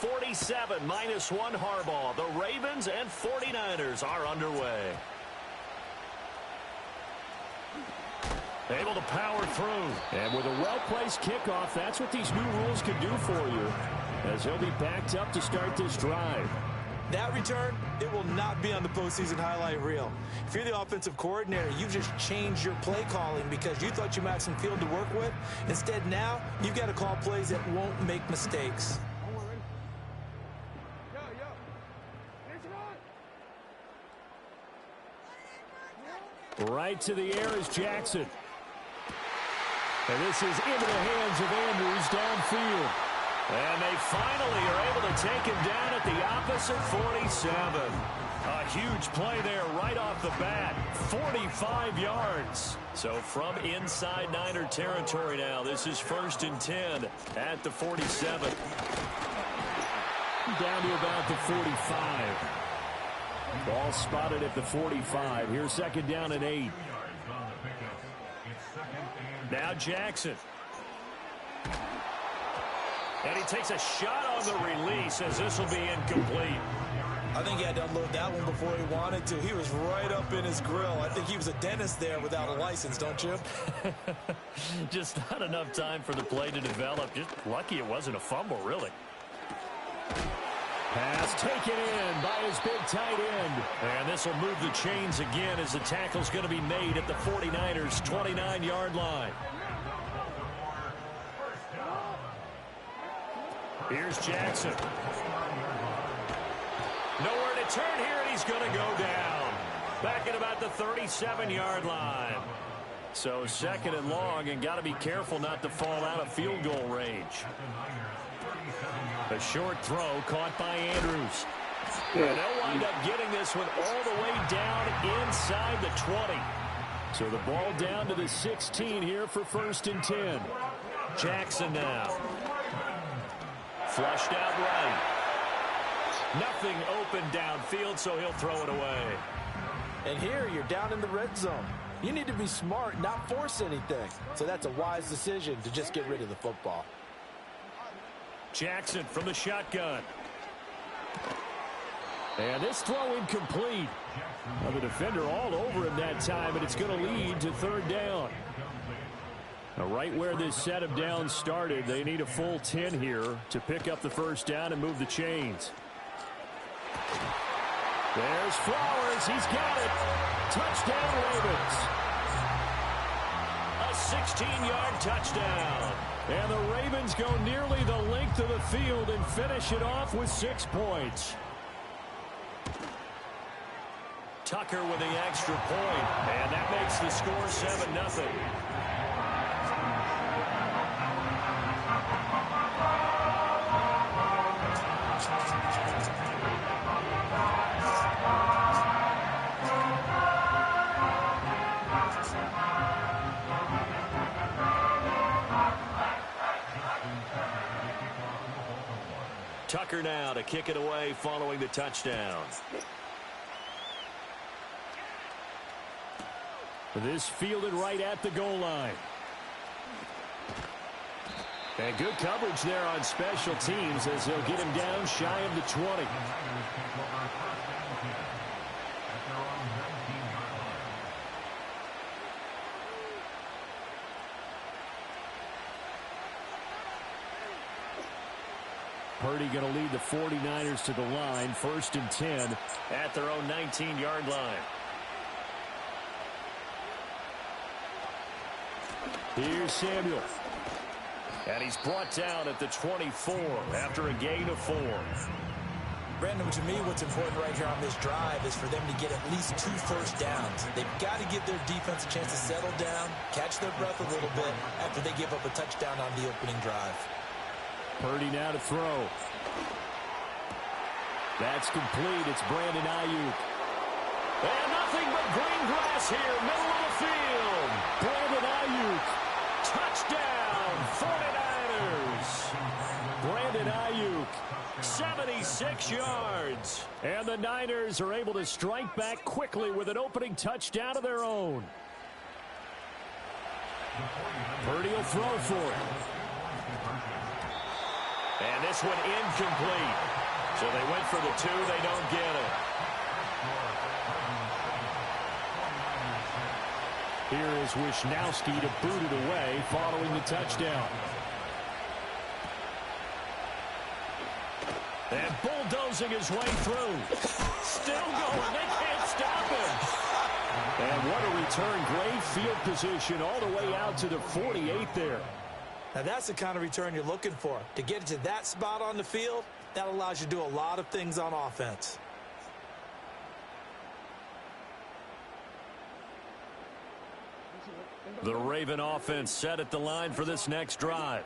47, -1 Harbaugh. The Ravens and 49ers are underway. Able to power through. And with a well-placed kickoff, that's what these new rules can do for you, as he'll be backed up to start this drive. That return, it will not be on the postseason highlight reel. If you're the offensive coordinator, you've just changed your play calling because you thought you might have some field to work with. Instead, now, you've got to call plays that won't make mistakes. Right to the air is Jackson. And this is into the hands of Andrews downfield. And they finally are able to take him down at the opposite 47. A huge play there right off the bat. 45 yards. So from inside Niner territory now, this is 1st and 10 at the 47. Down to about the 45. Ball spotted at the 45. Here's 2nd down and 8. Now Jackson. And he takes a shot on the release as this will be incomplete. I think he had to unload that one before he wanted to. He was right up in his grill. I think he was a dentist there without a license, don't you? Just not enough time for the play to develop. Just lucky it wasn't a fumble, really. Pass taken in by his big tight end. And this will move the chains again as the tackle's going to be made at the 49ers' 29-yard line. Here's Jackson. Nowhere to turn here, and he's going to go down. Back at about the 37-yard line. So 2nd and long, and got to be careful not to fall out of field goal range. A short throw caught by Andrews. And they'll wind up getting this one all the way down inside the 20. So the ball down to the 16 here for 1st and 10. Jackson now. Flushed out right. Nothing open downfield, so he'll throw it away. And here you're down in the red zone. You need to be smart, not force anything. So that's a wise decision to just get rid of the football. Jackson from the shotgun. And this throw incomplete. Well, the defender all over him that time, and it's going to lead to 3rd down. Now, right where this set of downs started, they need a full 10 here to pick up the 1st down and move the chains. There's Flowers. He's got it. Touchdown, Ravens. A 16-yard touchdown. And the Ravens go nearly the length of the field and finish it off with 6 points. Tucker with the extra point, and that makes the score 7-0. Tucker now to kick it away following the touchdown. This fielded right at the goal line. And good coverage there on special teams as he'll get him down shy of the 20. Purdy going to lead the 49ers to the line. 1st and 10 at their own 19-yard line. Here's Samuel. And he's brought down at the 24 after a gain of 4. Brandon, to me, what's important right here on this drive is for them to get at least 2 first downs. They've got to give their defense a chance to settle down, catch their breath a little bit after they give up a touchdown on the opening drive. Purdy now to throw. That's complete. It's Brandon Ayuk. And nothing but green grass here, middle of the field. Brandon Ayuk. Touchdown, 49ers. Brandon Ayuk, 76 yards. And the Niners are able to strike back quickly with an opening touchdown of their own. Purdy will throw for it. And this one incomplete. So they went for the 2. They don't get it. Here is Wisnowski to boot it away following the touchdown. And bulldozing his way through. Still going. They can't stop him. And what a return. Great field position all the way out to the 48 there. Now that's the kind of return you're looking for. To get to that spot on the field, that allows you to do a lot of things on offense. The Raven offense set at the line for this next drive.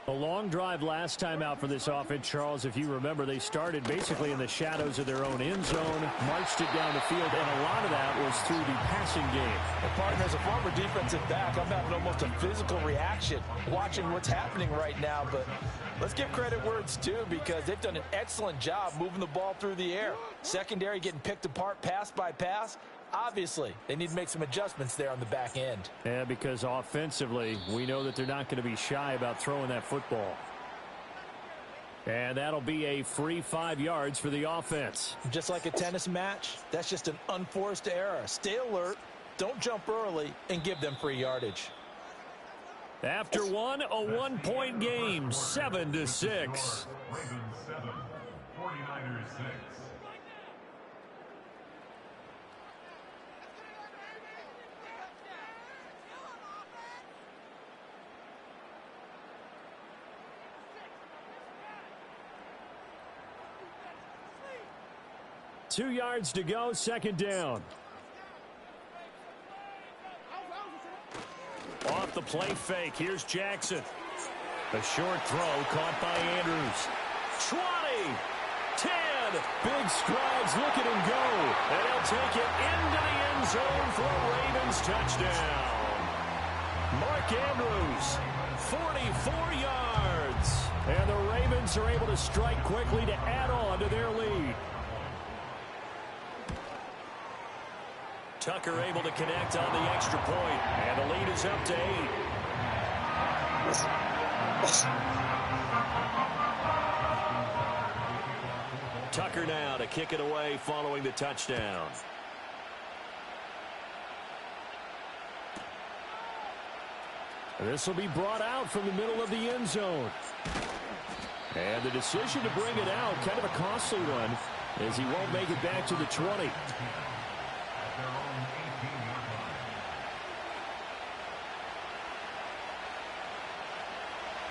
A long drive last time out for this offense, Charles. If you remember, they started basically in the shadows of their own end zone, marched it down the field, and a lot of that was through the passing game. Well, partner, as a former defensive back, I'm having almost a physical reaction watching what's happening right now. But let's give credit where it's due, because they've done an excellent job moving the ball through the air. Secondary getting picked apart pass by pass. Obviously, they need to make some adjustments there on the back end. Yeah, because offensively, we know that they're not going to be shy about throwing that football. And that'll be a free 5 yards for the offense. Just like a tennis match, that's just an unforced error. Stay alert, don't jump early, and give them free yardage. After one, a 1-point game, 7-6. Ravens 7, 49ers 6. Two yards to go, second down. Off the play fake, here's Jackson. A short throw caught by Andrews. 20, 10, big strides, look at him go. And he'll take it into the end zone for a Ravens touchdown. Mark Andrews, 44 yards. And the Ravens are able to strike quickly to add on to their lead. Tucker able to connect on the extra point, and the lead is up to 8. Tucker now to kick it away following the touchdown. This will be brought out from the middle of the end zone. And the decision to bring it out, kind of a costly one, as he won't make it back to the 20.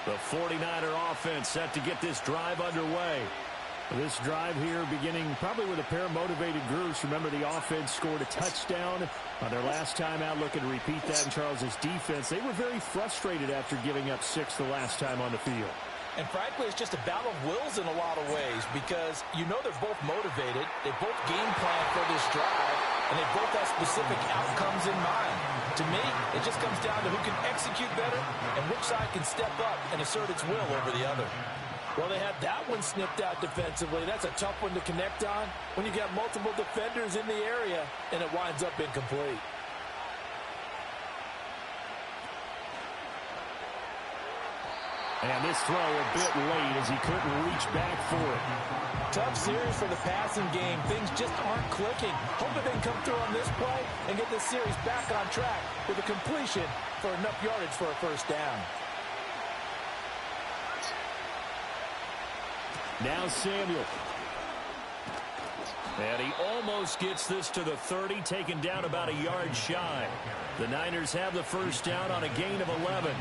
The 49er offense set to get this drive underway. This drive here beginning probably with a pair of motivated groups. Remember, the offense scored a touchdown on their last time out. Looking to repeat that in Charles's defense. They were very frustrated after giving up 6 the last time on the field. And frankly, it's just a battle of wills in a lot of ways, because you know they're both motivated. They both game plan for this drive, and they both have specific outcomes in mind. To me, it just comes down to who can execute better and which side can step up and assert its will over the other. Well, they had that one snipped out defensively. That's a tough one to connect on when you got multiple defenders in the area and it winds up incomplete. And this throw a bit late as he couldn't reach back for it. Tough series for the passing game. Things just aren't clicking. Hoping they can come through on this play and get this series back on track with a completion for enough yardage for a first down. Now Samuel. And he almost gets this to the 30, taken down about a yard shy. The Niners have the first down on a gain of 11.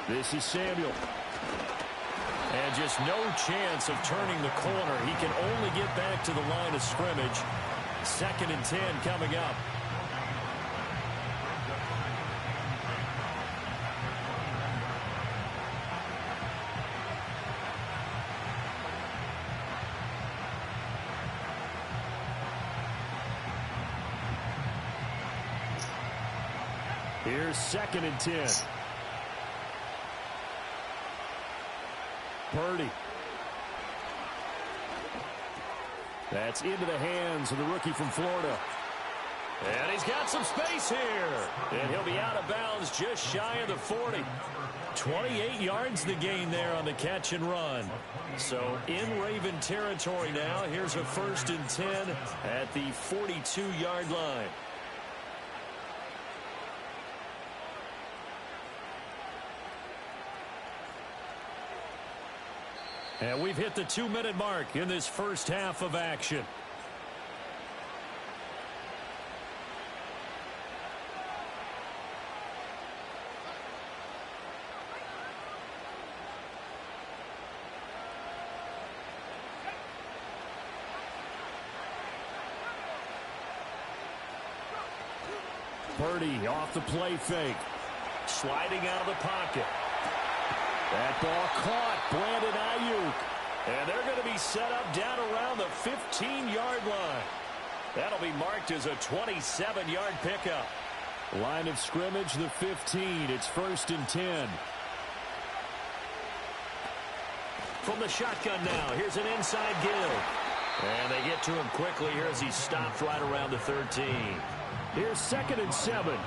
This is Samuel. And just no chance of turning the corner. He can only get back to the line of scrimmage. 2nd and 10 coming up. Here's 2nd and 10. Purdy. That's into the hands of the rookie from Florida. And he's got some space here. And he'll be out of bounds just shy of the 40. 28 yards the gain there on the catch and run. So in Raven territory now. Here's a 1st and 10 at the 42-yard line. And we've hit the 2-minute mark in this first half of action. Purdy off the play fake. Sliding out of the pocket. That ball caught. Brandon Ayuk. And they're going to be set up down around the 15-yard line. That'll be marked as a 27-yard pickup. Line of scrimmage, the 15. It's 1st and 10. From the shotgun now. Here's an inside give. And they get to him quickly here as he stopped right around the 13. Here's 2nd and 7.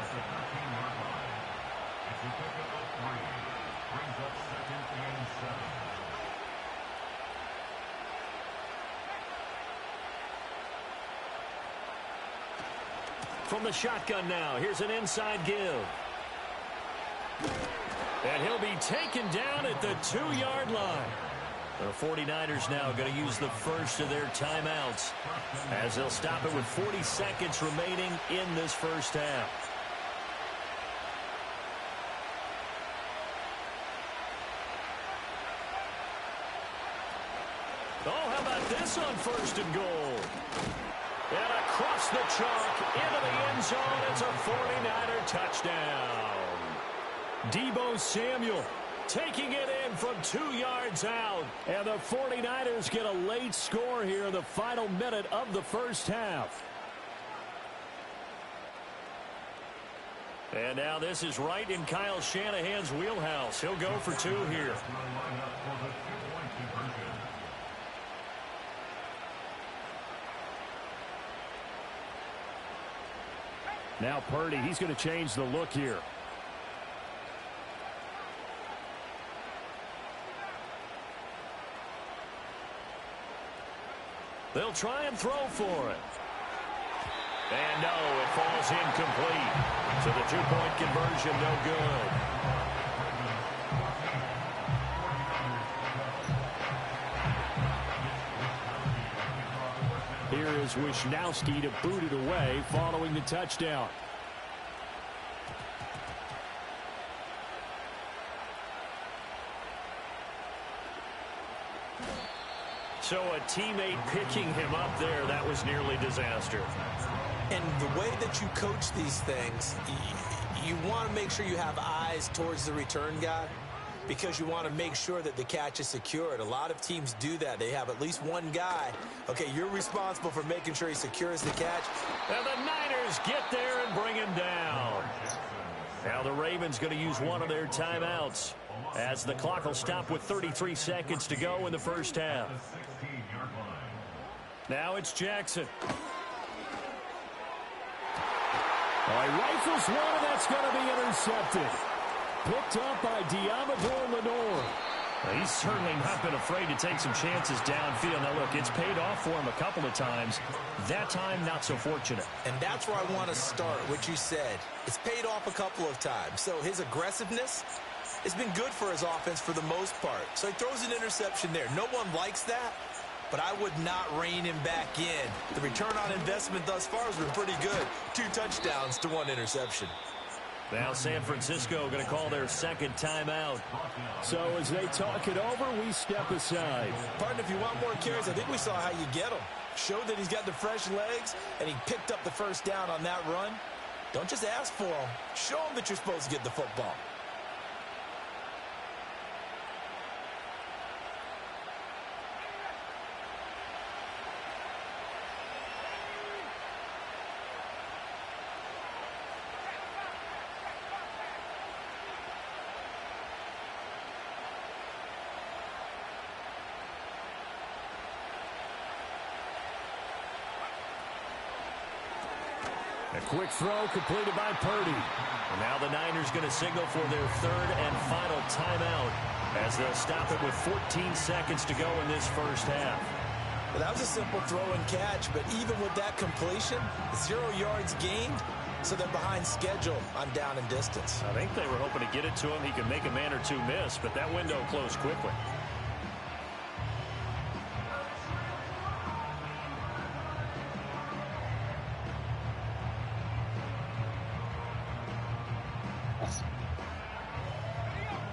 From the shotgun now, here's an inside give. And he'll be taken down at the 2-yard line. The 49ers now going to use the first of their timeouts as they'll stop it with 40 seconds remaining in this first half. Oh, how about this on 1st and goal? And across the chalk into the end zone. It's a 49er touchdown. Deebo Samuel taking it in from 2 yards out. And the 49ers get a late score here in the final minute of the first half. And now this is right in Kyle Shanahan's wheelhouse. He'll go for 2 here. Now Purdy, he's going to change the look here. They'll try and throw for it. And no, it falls incomplete. So the 2-point conversion, no good. Here is Wisnowski to boot it away following the touchdown. So a teammate picking him up there, that was nearly disaster. And the way that you coach these things, you want to make sure you have eyes towards the return guy because you want to make sure that the catch is secured. A lot of teams do that. They have at least one guy. Okay, you're responsible for making sure he secures the catch. And the Niners get there and bring him down. Now the Ravens going to use one of their timeouts as the clock will stop with 33 seconds to go in the first half. Now it's Jackson. He rifles one, and that's going to be intercepted. Picked up by Diamador Lenore. He's certainly not been afraid to take some chances downfield. Now, look, it's paid off for him a couple of times. That time, not so fortunate. And that's where I want to start, what you said. It's paid off a couple of times. So his aggressiveness has been good for his offense for the most part. So he throws an interception there. No one likes that, but I would not rein him back in. The return on investment thus far has been pretty good. 2 touchdowns to 1 interception. Now San Francisco going to call their second timeout. So as they talk it over, we step aside. Partner, if you want more carries, I think we saw how you get him. Showed that he's got the fresh legs, and he picked up the first down on that run. Don't just ask for him. Show him that you're supposed to get the football. quick throw completed by Purdy. And now the Niners going to signal for their third and final timeout as they'll stop it with 14 seconds to go in this first half. Well, that was a simple throw and catch, but even with that completion, 0 yards gained, so they're behind schedule on down and distance. I think they were hoping to get it to him. He could make a man or two miss, but that window closed quickly.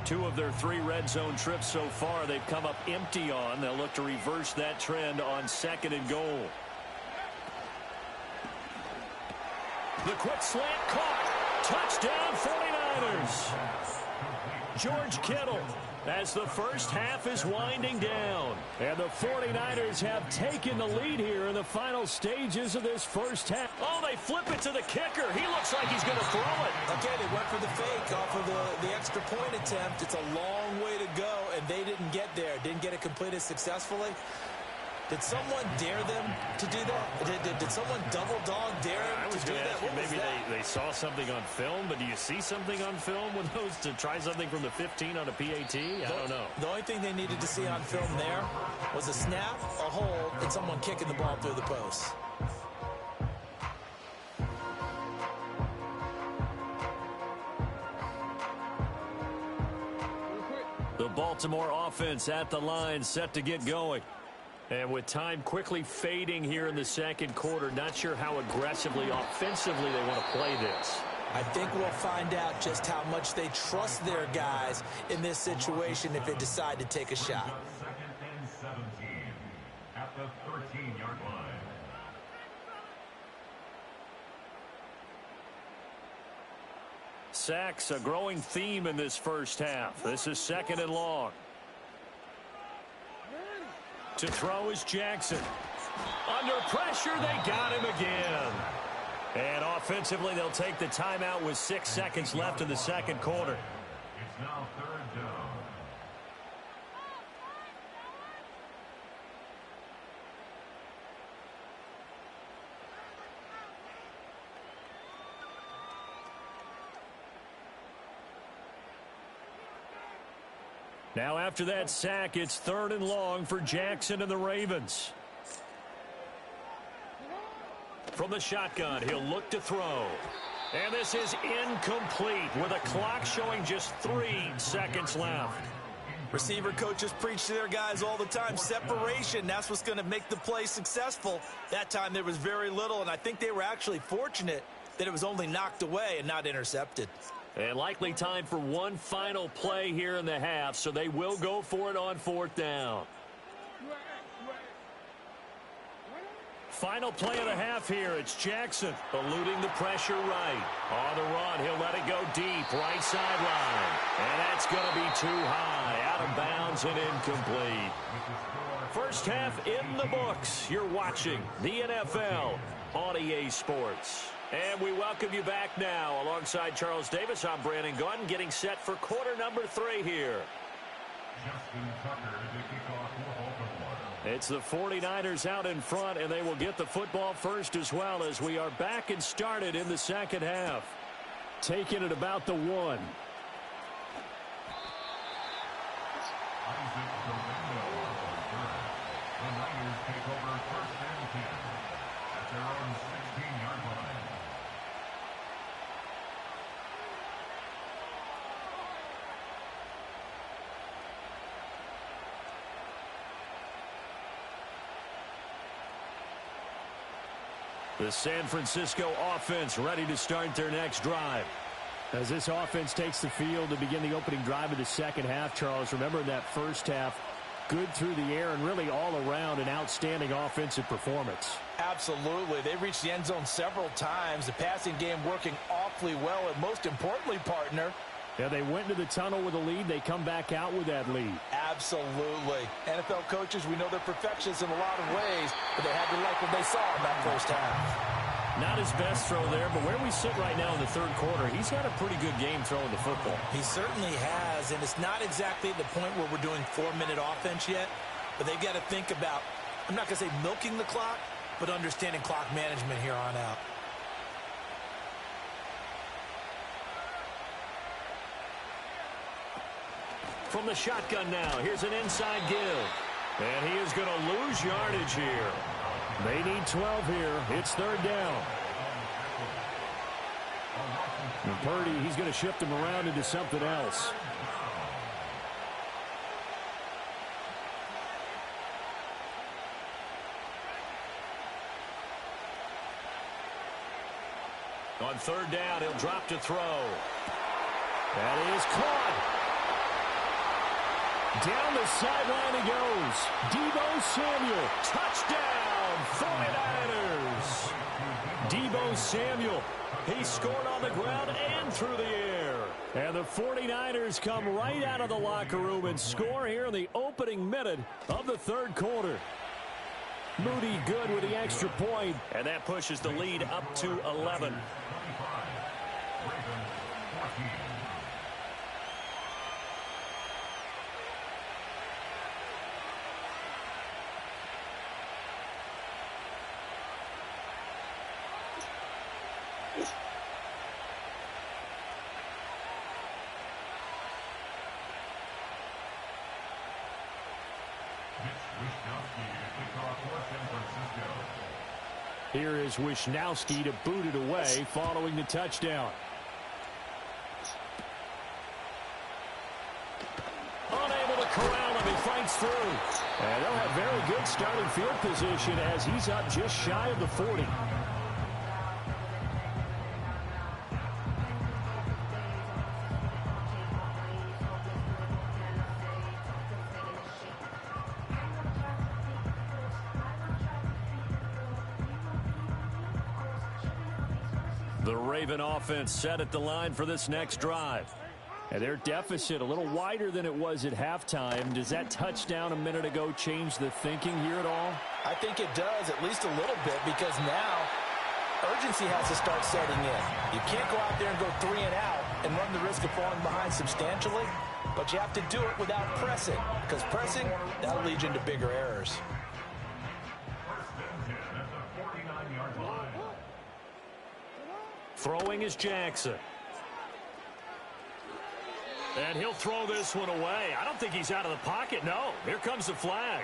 Two of their 3 red zone trips so far, they've come up empty on. They'll look to reverse that trend on 2nd and goal. The quick slant caught. Touchdown 49ers. George Kittle as the first half is winding down. And the 49ers have taken the lead here in the final stages of this first half. Oh, they flip it to the kicker. He looks like he's going to throw it. Okay, they went for the fake off of the extra point attempt. It's a long way to go, and they didn't get there. Didn't get it completed successfully. Did someone dare them to do that? Did someone double dog dare them to do that? Maybe they saw something on film, but do you see something on film with those to try something from the 15 on a PAT? I don't know. The only thing they needed to see on film there was a snap, a hold, and someone kicking the ball through the post. The Baltimore offense at the line, set to get going. And with time quickly fading here in the second quarter, not sure how aggressively, offensively they want to play this. I think we'll find out just how much they trust their guys in this situation if they decide to take a shot. 2nd and 17 at the 13-yard line. Sacks, a growing theme in this first half. This is 2nd and long. To throw is Jackson. Under pressure, they got him again. And offensively, they'll take the timeout with 6 seconds left in the second quarter. It's now 3rd down. Now after that sack, it's 3rd and long for Jackson and the Ravens. From the shotgun, he'll look to throw. And this is incomplete with a clock showing just 3 seconds left. Receiver coaches preach to their guys all the time. Separation, that's what's going to make the play successful. That time there was very little, and I think they were actually fortunate that it was only knocked away and not intercepted. And likely time for one final play here in the half, so they will go for it on 4th down. Final play of the half here. It's Jackson eluding the pressure right. On the run, he'll let it go deep, right sideline. And that's going to be too high, out of bounds and incomplete. First half in the books. You're watching the NFL on EA Sports. And we welcome you back now. Alongside Charles Davis, I'm Brandon Gunn, getting set for quarter number 3 here. Justin Tucker to kick off for Baltimore. It's the 49ers out in front, and they will get the football first as well as we are back and started in the second half. Taking it about the 1. Isaac Domingo on third. The Niners take over 1st and 10 at their own 16-yard line. The San Francisco offense ready to start their next drive. As this offense takes the field to begin the opening drive of the second half, Charles, remember that first half, good through the air and really all around an outstanding offensive performance. Absolutely. They reached the end zone several times. The passing game working awfully well, and most importantly, partner, yeah, they went into the tunnel with a lead. They come back out with that lead. Absolutely. NFL coaches, we know they're perfectionists in a lot of ways, but they had to like what they saw in that first half. Not his best throw there, but where we sit right now in the third quarter, he's had a pretty good game throwing the football. He certainly has, and it's not exactly the point where we're doing 4-minute offense yet, but they've got to think about, I'm not going to say milking the clock, but understanding clock management here on out. From the shotgun now, here's an inside give. And he is going to lose yardage here. They need 12 here. It's third down. And Purdy, he's going to shift him around into something else. On third down, he'll drop to throw. That is caught. Down the sideline he goes. Deebo Samuel. Touchdown, 49ers. Deebo Samuel. He scored on the ground and through the air. And the 49ers come right out of the locker room and score here in the opening minute of the third quarter. Moody good with the extra point. And that pushes the lead up to 11. Here is Wishnowski to boot it away following the touchdown. Unable to corral him. He fights through. And they'll have very good starting field position as he's up just shy of the 40. The Raven offense set at the line for this next drive. And their deficit a little wider than it was at halftime. Does that touchdown a minute ago change the thinking here at all? I think it does, at least a little bit, because now urgency has to start setting in. You can't go out there and go 3 and out and run the risk of falling behind substantially, but you have to do it without pressing, because pressing, that'll lead you into bigger errors. Throwing is Jackson. And he'll throw this one away. I don't think he's out of the pocket. No, here comes the flag.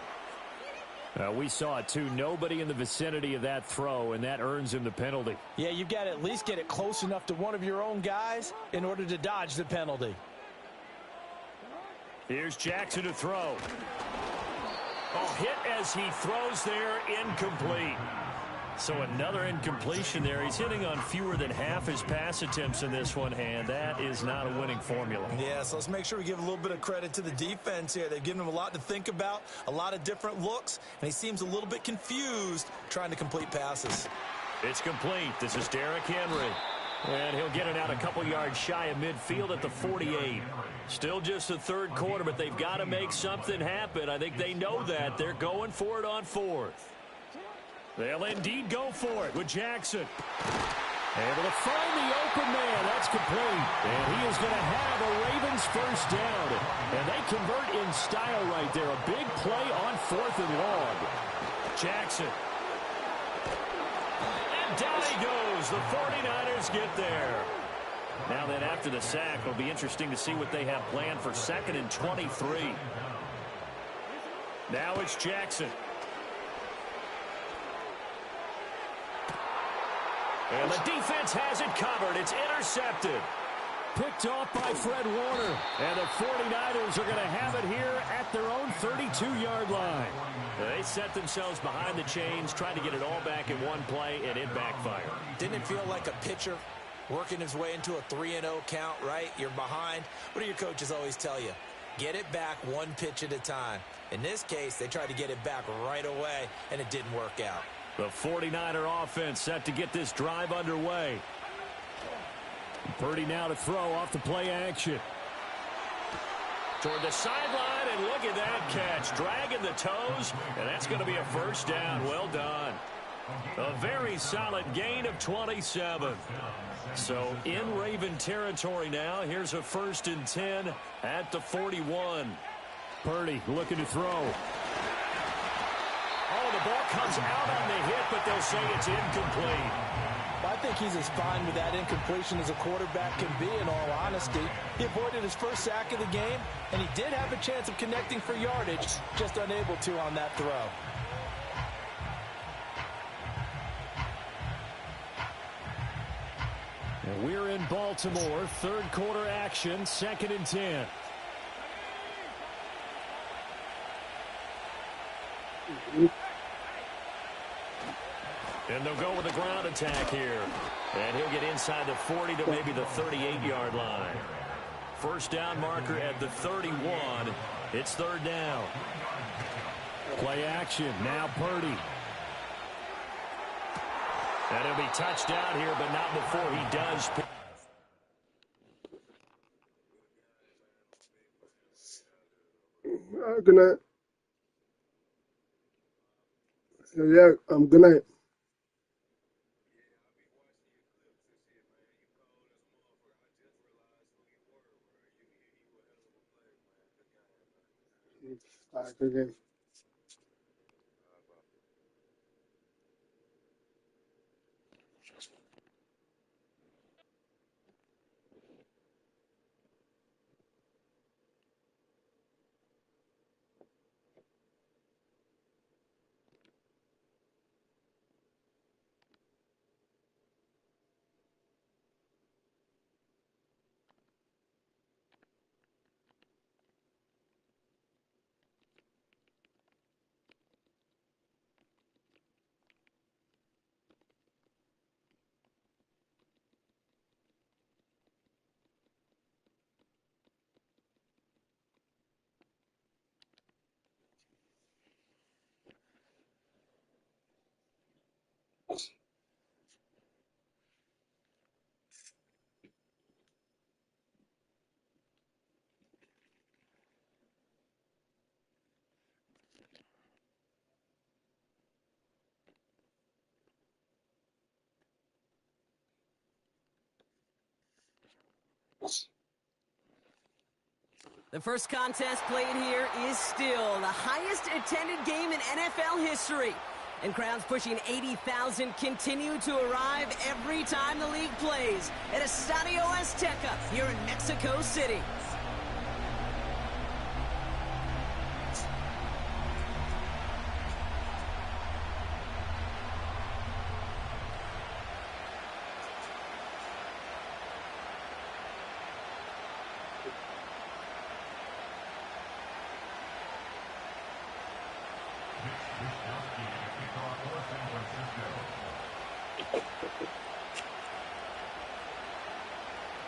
We saw it too. Nobody in the vicinity of that throw, and that earns him the penalty. Yeah, you've got to at least get it close enough to one of your own guys in order to dodge the penalty. Here's Jackson to throw. Oh, hit as he throws there, incomplete. So another incompletion there. He's hitting on fewer than half his pass attempts in this one, and that is not a winning formula. Yeah, so let's make sure we give a little bit of credit to the defense here. They've given him a lot to think about, a lot of different looks, and he seems a little bit confused trying to complete passes. It's complete. This is Derrick Henry. And he'll get it out a couple yards shy of midfield at the 48. Still just the third quarter, but they've got to make something happen. I think they know that. They're going for it on fourth. They'll indeed go for it with Jackson. Able to find the open man. That's complete. And he is going to have a Ravens first down. And they convert in style right there. A big play on 4th and long. Jackson. And down he goes. The 49ers get there. Now then, after the sack, it'll be interesting to see what they have planned for 2nd and 23. Now it's Jackson. And the defense has it covered. It's intercepted. Picked off by Fred Warner. And the 49ers are going to have it here at their own 32-yard line. They set themselves behind the chains, trying to get it all back in one play, and it backfired. Didn't it feel like a pitcher working his way into a 3-0 count, right? You're behind. What do your coaches always tell you? Get it back one pitch at a time. In this case, they tried to get it back right away, and it didn't work out. The 49er offense set to get this drive underway. Purdy now to throw off the play action. Toward the sideline, and look at that catch. Dragging the toes, and that's going to be a first down. Well done. A very solid gain of 27. So in Raven territory now. Here's a 1st and 10 at the 41. Purdy looking to throw. Oh, the ball comes out on the hit, but they'll say it's incomplete. Well, I think he's as fine with that incompletion as a quarterback can be, in all honesty. He avoided his first sack of the game, and he did have a chance of connecting for yardage, just unable to on that throw. And we're in Baltimore, third quarter action, 2nd and 10. And they'll go with a ground attack here. And he'll get inside the 40 to maybe the 38-yard line. First down marker at the 31. It's third down. Play action. Now Purdy. And he'll be touchdown here, but not before he does. Good night. Yeah, good night. All right, good game. The first contest played here is still the highest attended game in NFL history. And crowds pushing 80,000 continue to arrive every time the league plays at Estadio Azteca here in Mexico City.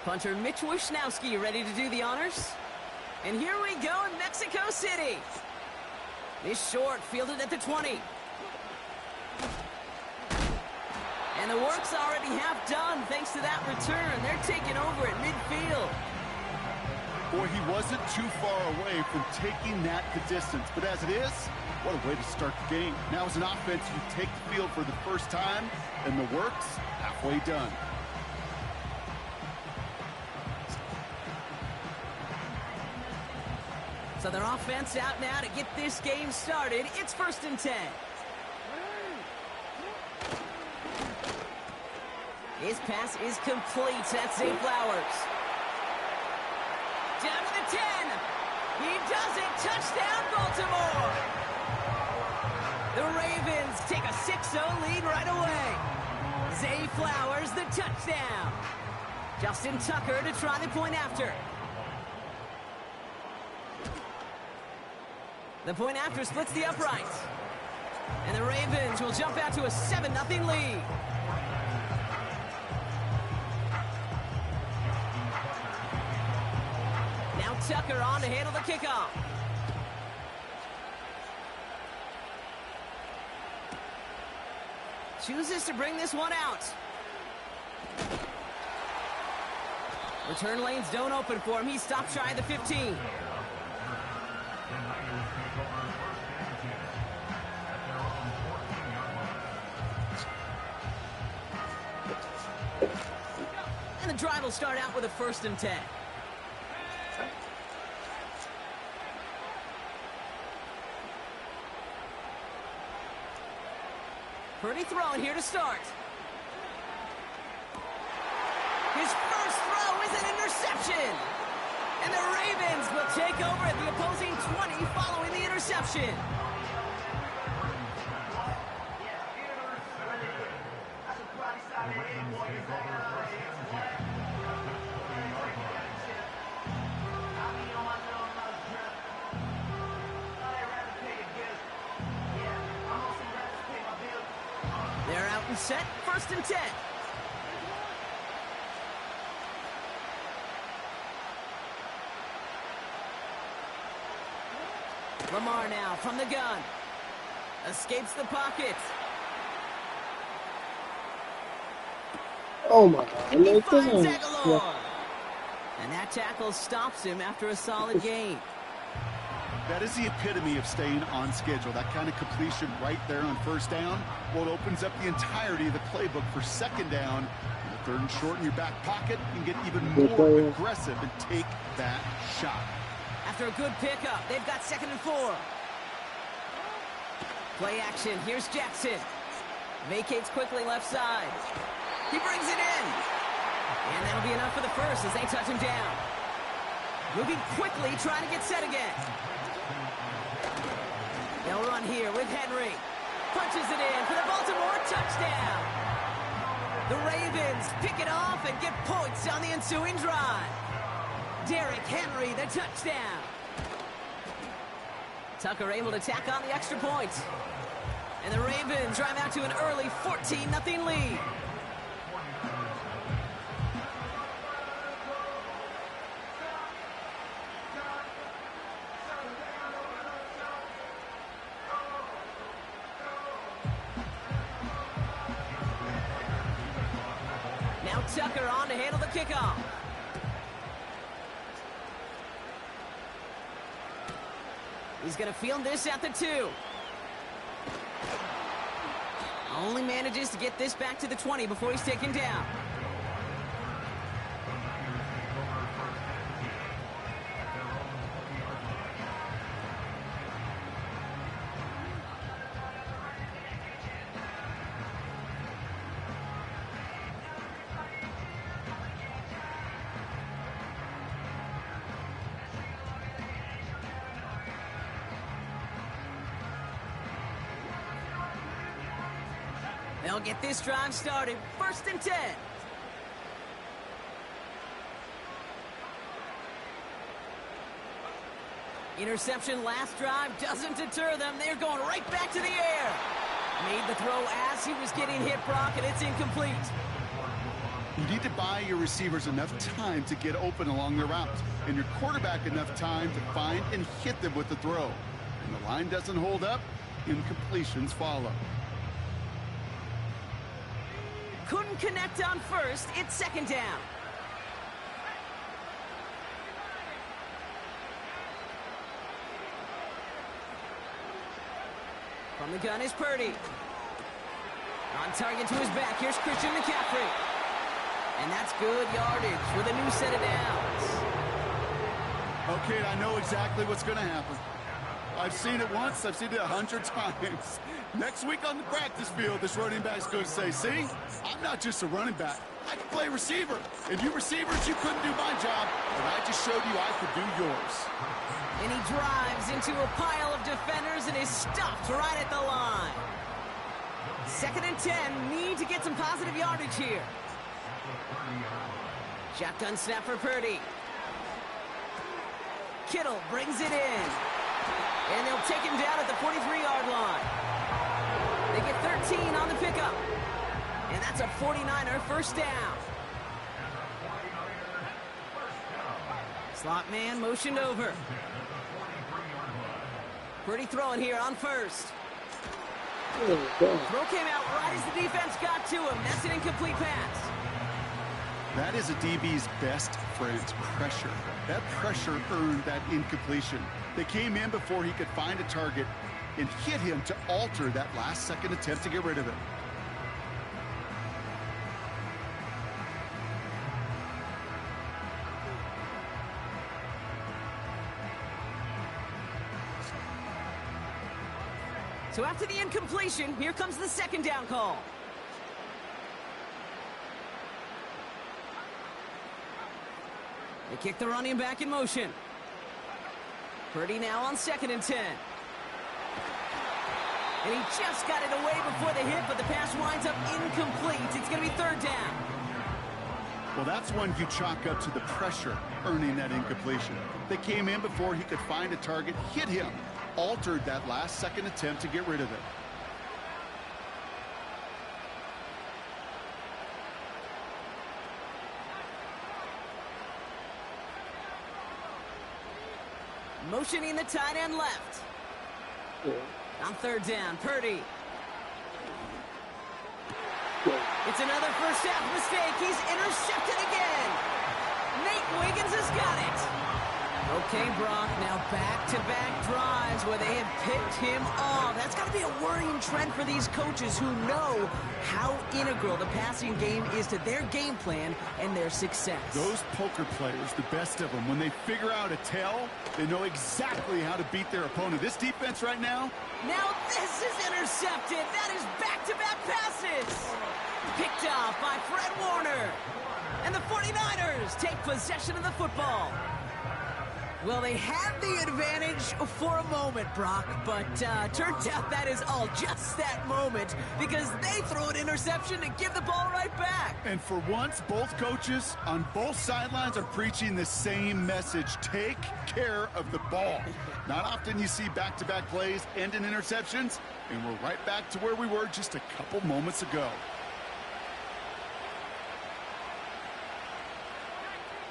Punter Mitch Wishnowski ready to do the honors. And here we go in Mexico City. This short fielded at the 20. And the work's already half done thanks to that return. They're taking over at midfield. Boy, he wasn't too far away from taking that the distance. But as it is, what a way to start the game. Now as an offense, you take the field for the first time, and the work's halfway done. So their offense out now to get this game started. It's 1st and 10. His pass is complete. That's Zay Flowers. Down to the 10. He does it. Touchdown, Baltimore. The Ravens take a 6-0 lead right away. Zay Flowers, the touchdown. Justin Tucker to try the point after. The point after splits the uprights. And the Ravens will jump out to a 7-0 lead. Now Tucker on to handle the kickoff. Chooses to bring this one out. Return lanes don't open for him. He stopped shy of the 15. And the drive will start out with a 1st and 10. Purdy throwing here to start. His first throw is an interception. And the Ravens will take over at the opposing 20 following the interception. They're out and set, 1st and 10. Lamar now from the gun. Escapes the pocket. Oh my And he God. finds Aguilar. And that tackle stops him after a solid gain. That is the epitome of staying on schedule. That kind of completion right there on 1st down. Well, it opens up the entirety of the playbook for 2nd down. And the 3rd and short in your back pocket, you can get even more aggressive and take that shot. After a good pickup, they've got 2nd and 4. Play action. Here's Jackson. Vacates quickly left side. He brings it in. And that'll be enough for the first as they touch him down. Moving quickly, trying to get set again. They'll run here with Henry. Punches it in for the Baltimore touchdown. The Ravens pick it off and get points on the ensuing drive. Derrick Henry, the touchdown. Tucker able to tack on the extra point. And the Ravens drive out to an early 14-0 lead. Now Tucker on to handle the kickoff. He's going to field this at the 2. Only manages to get this back to the 20 before he's taken down. They'll get this drive started. 1st and 10. Interception last drive doesn't deter them. They're going right back to the air. Made the throw as he was getting hit, Brock, and it's incomplete. You need to buy your receivers enough time to get open along their route, and your quarterback enough time to find and hit them with the throw. And the line doesn't hold up, incompletions follow. Couldn't connect on 1st. It's 2nd down. From the gun is Purdy. On target to his back. Here's Christian McCaffrey. And that's good yardage with a new set of downs. Okay, I know exactly what's going to happen. I've seen it once. I've seen it 100 times. Next week on the practice field, this running back's going to say, see, I'm not just a running back. I can play receiver. And you receivers, you couldn't do my job, but I just showed you I could do yours. And he drives into a pile of defenders and is stopped right at the line. 2nd and 10, need to get some positive yardage here. Shotgun snap for Purdy. Kittle brings it in. And they'll take him down at the 43-yard line. They get 13 on the pickup. And that's a 49er 1st down. Slot man motioned over. Purdy throwing here on 1st. Throw came out right as the defense got to him. That's an incomplete pass. That is a DB's best friend, pressure. That pressure earned that incompletion. They came in before he could find a target and hit him to alter that last-second attempt to get rid of it. So after the incompletion, here comes the 2nd down call. They kick the running back in motion. Purdy now on 2nd and 10. And he just got it away before the hit, but the pass winds up incomplete. It's going to be 3rd down. Well, that's one you chalk up to the pressure earning that incompletion. They came in before he could find a target, hit him, altered that last second attempt to get rid of it. Motioning the tight end left. On 3rd down, Purdy. It's another first half mistake. He's intercepted again. Nate Wiggins has got it. Okay, Brock, now back-to-back drives where they have picked him off. That's got to be a worrying trend for these coaches who know how integral the passing game is to their game plan and their success. Those poker players, the best of them, when they figure out a tell, they know exactly how to beat their opponent. This defense right now. Now this is intercepted. That is back-to-back passes. Picked off by Fred Warner. And the 49ers take possession of the football. Well, they had the advantage for a moment, Brock, but turns out that is all just that moment because they throw an interception to give the ball right back. And for once, both coaches on both sidelines are preaching the same message. Take care of the ball. Not often you see back-to-back plays end in interceptions, and we're right back to where we were just a couple moments ago.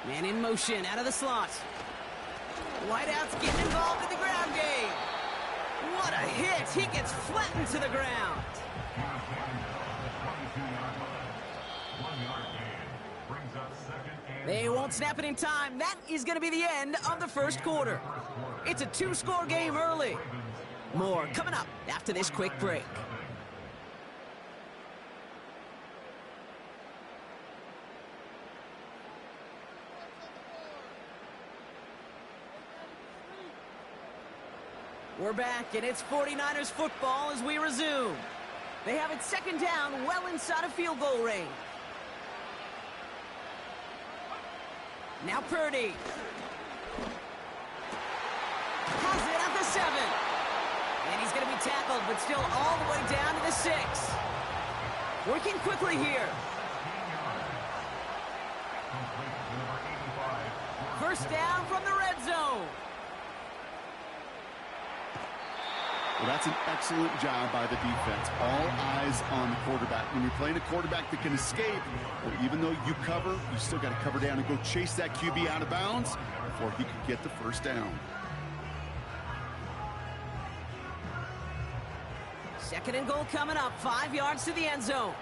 Man in motion out of the slot. Wideout's getting involved in the ground game. What a hit. He gets flattened to the ground. They won't snap it in time. That is going to be the end of the first quarter. It's a 2-score game early. More coming up after this quick break. We're back, and it's 49ers football as we resume. They have it 2nd down, well inside of field goal range. Now Purdy. Has it at the 7. And he's going to be tackled, but still all the way down to the 6. Working quickly here. First down from the red zone. Well, that's an excellent job by the defense. All eyes on the quarterback. When you're playing a quarterback that can escape, well, even though you cover, you still got to cover down and go chase that QB out of bounds before he could get the first down. 2nd and goal coming up, 5 yards to the end zone.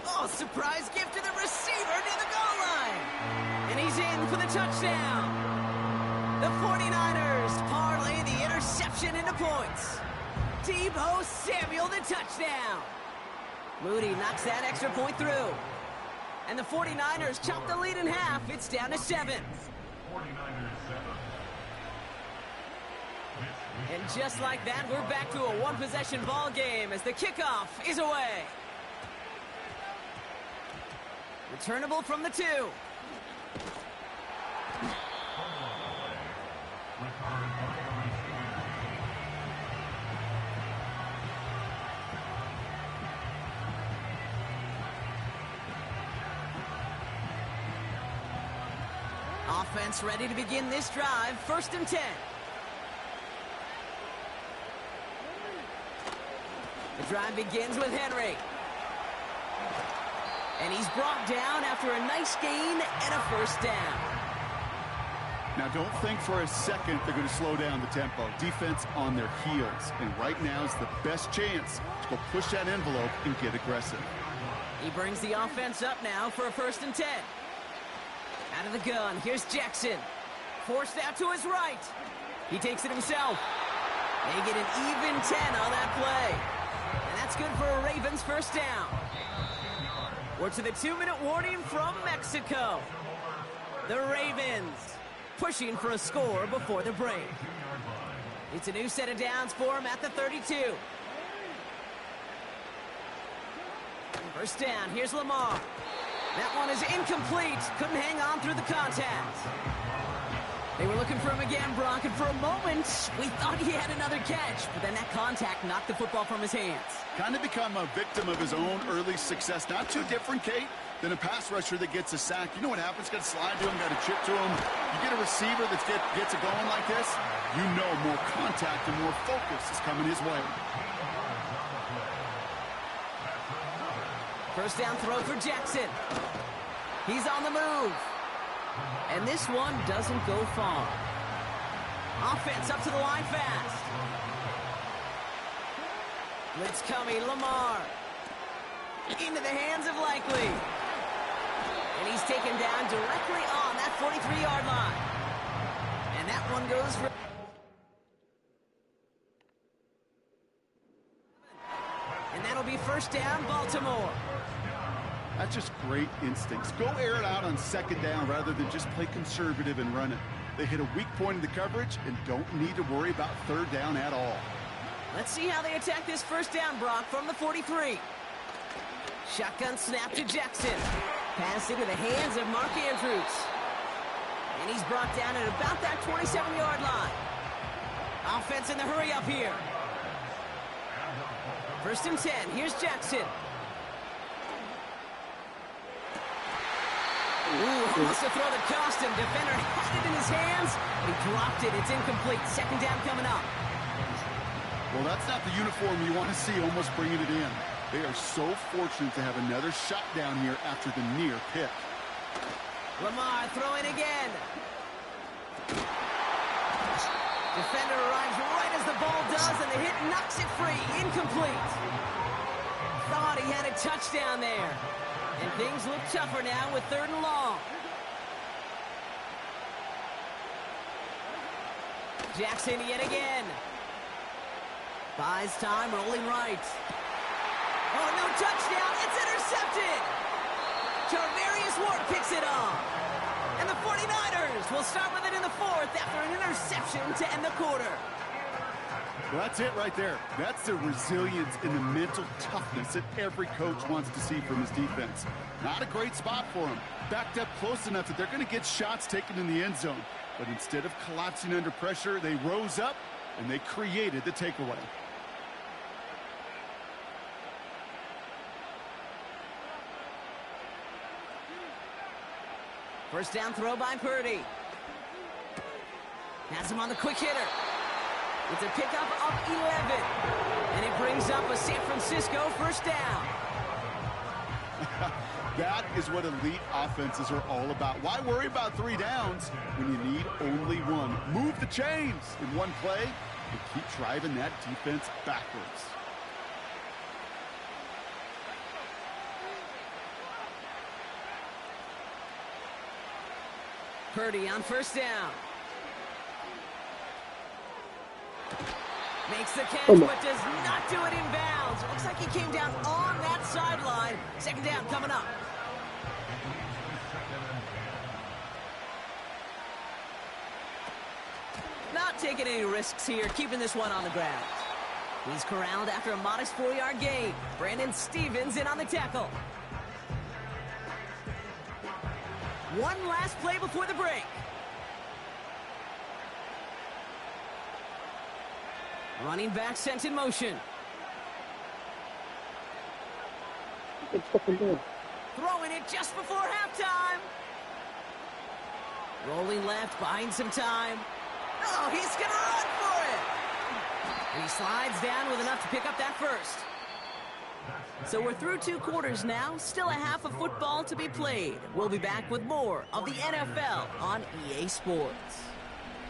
Oh, surprise gift to the receiver near the goal line. And he's in for the touchdown. The 49ers parlay the interception into points. Deebo Samuel the touchdown. Moody knocks that extra point through. And the 49ers chop the lead in half. It's down to 7. And just like that, we're back to a one-possession ball game as the kickoff is away. Returnable from the 2. Offense ready to begin this drive. 1st and 10. The drive begins with Henry. And he's brought down after a nice gain and a first down. Now, don't think for a second they're going to slow down the tempo. Defense on their heels. And right now is the best chance to go push that envelope and get aggressive. He brings the offense up now for a 1st and 10. Out of the gun, here's Jackson. Forced out to his right. He takes it himself. They get an even 10 on that play. And that's good for a Ravens first down. We're to the 2-minute warning from Mexico. The Ravens pushing for a score before the break. It's a new set of downs for him at the 32. First down, here's Lamar. That one is incomplete. Couldn't hang on through the contact. They were looking for him again, Brock, and for a moment, we thought he had another catch. But then that contact knocked the football from his hands. Kind of become a victim of his own early success. Not too different, Kate, than a pass rusher that gets a sack. You know what happens? Got to slide to him, got to chip to him. You get a receiver that gets it going like this, you know more contact and more focus is coming his way. First down throw for Jackson. He's on the move. And this one doesn't go far. Offense up to the line fast. Blitz coming, Lamar. Into the hands of Likely. And he's taken down directly on that 43-yard line. And that one goes for... And that'll be first down, Baltimore. That's just great instincts. Go air it out on second down rather than just play conservative and run it. They hit a weak point in the coverage and don't need to worry about third down at all. Let's see how they attack this first down, Brock, from the 43. Shotgun snap to Jackson. Pass into the hands of Mark Andrews. And he's brought down at about that 27-yard line. Offense in the hurry up here. First and 10. Here's Jackson. Ooh, almost to throw the costume. Defender had it in his hands, but he dropped it. It's incomplete. Second down coming up. Well, that's not the uniform you want to see almost bringing it in. They are so fortunate to have another shot down here after the near pick. Lamar throwing again. Defender arrives right as the ball does, and the hit knocks it free. Incomplete. Thought he had a touchdown there. And things look tougher now with third and long. Jackson yet again. Buys time, rolling right. Oh, no touchdown. It's intercepted. Charvarius Ward picks it off. And the 49ers will start with it in the fourth after an interception to end the quarter. Well, that's it right there. That's the resilience and the mental toughness that every coach wants to see from his defense. Not a great spot for him. Backed up close enough that they're going to get shots taken in the end zone. But instead of collapsing under pressure, they rose up and they created the takeaway. First down throw by Purdy. Has him on the quick hitter. It's a pickup of 11. And it brings up a San Francisco first down. That is what elite offenses are all about. Why worry about 3 downs when you need only one? Move the chains in one play and keep driving that defense backwards. Purdy on first down. Makes the catch, but does not do it in bounds. Looks like he came down on that sideline. Second down coming up. Not taking any risks here, keeping this one on the ground. He's corralled after a modest 4-yard gain. Brandon Stevens in on the tackle. One last play before the break. Running back sent in motion. Throwing it just before halftime. Rolling left, buying some time. Oh, he's going to run for it. And he slides down with enough to pick up that first. So we're through 2 quarters now. Still a half of football to be played. We'll be back with more of the NFL on EA Sports.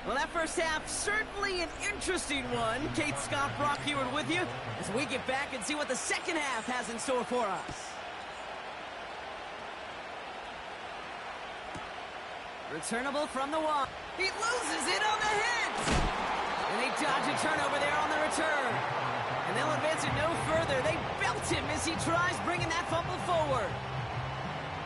Well, that first half, certainly an interesting one. Kate, Scott, Brock Heward with you as we get back and see what the second half has in store for us. Returnable from the 1. He loses it on the hit. And they dodge a turnover there on the return. And they'll advance it no further. They belt him as he tries bringing that fumble forward.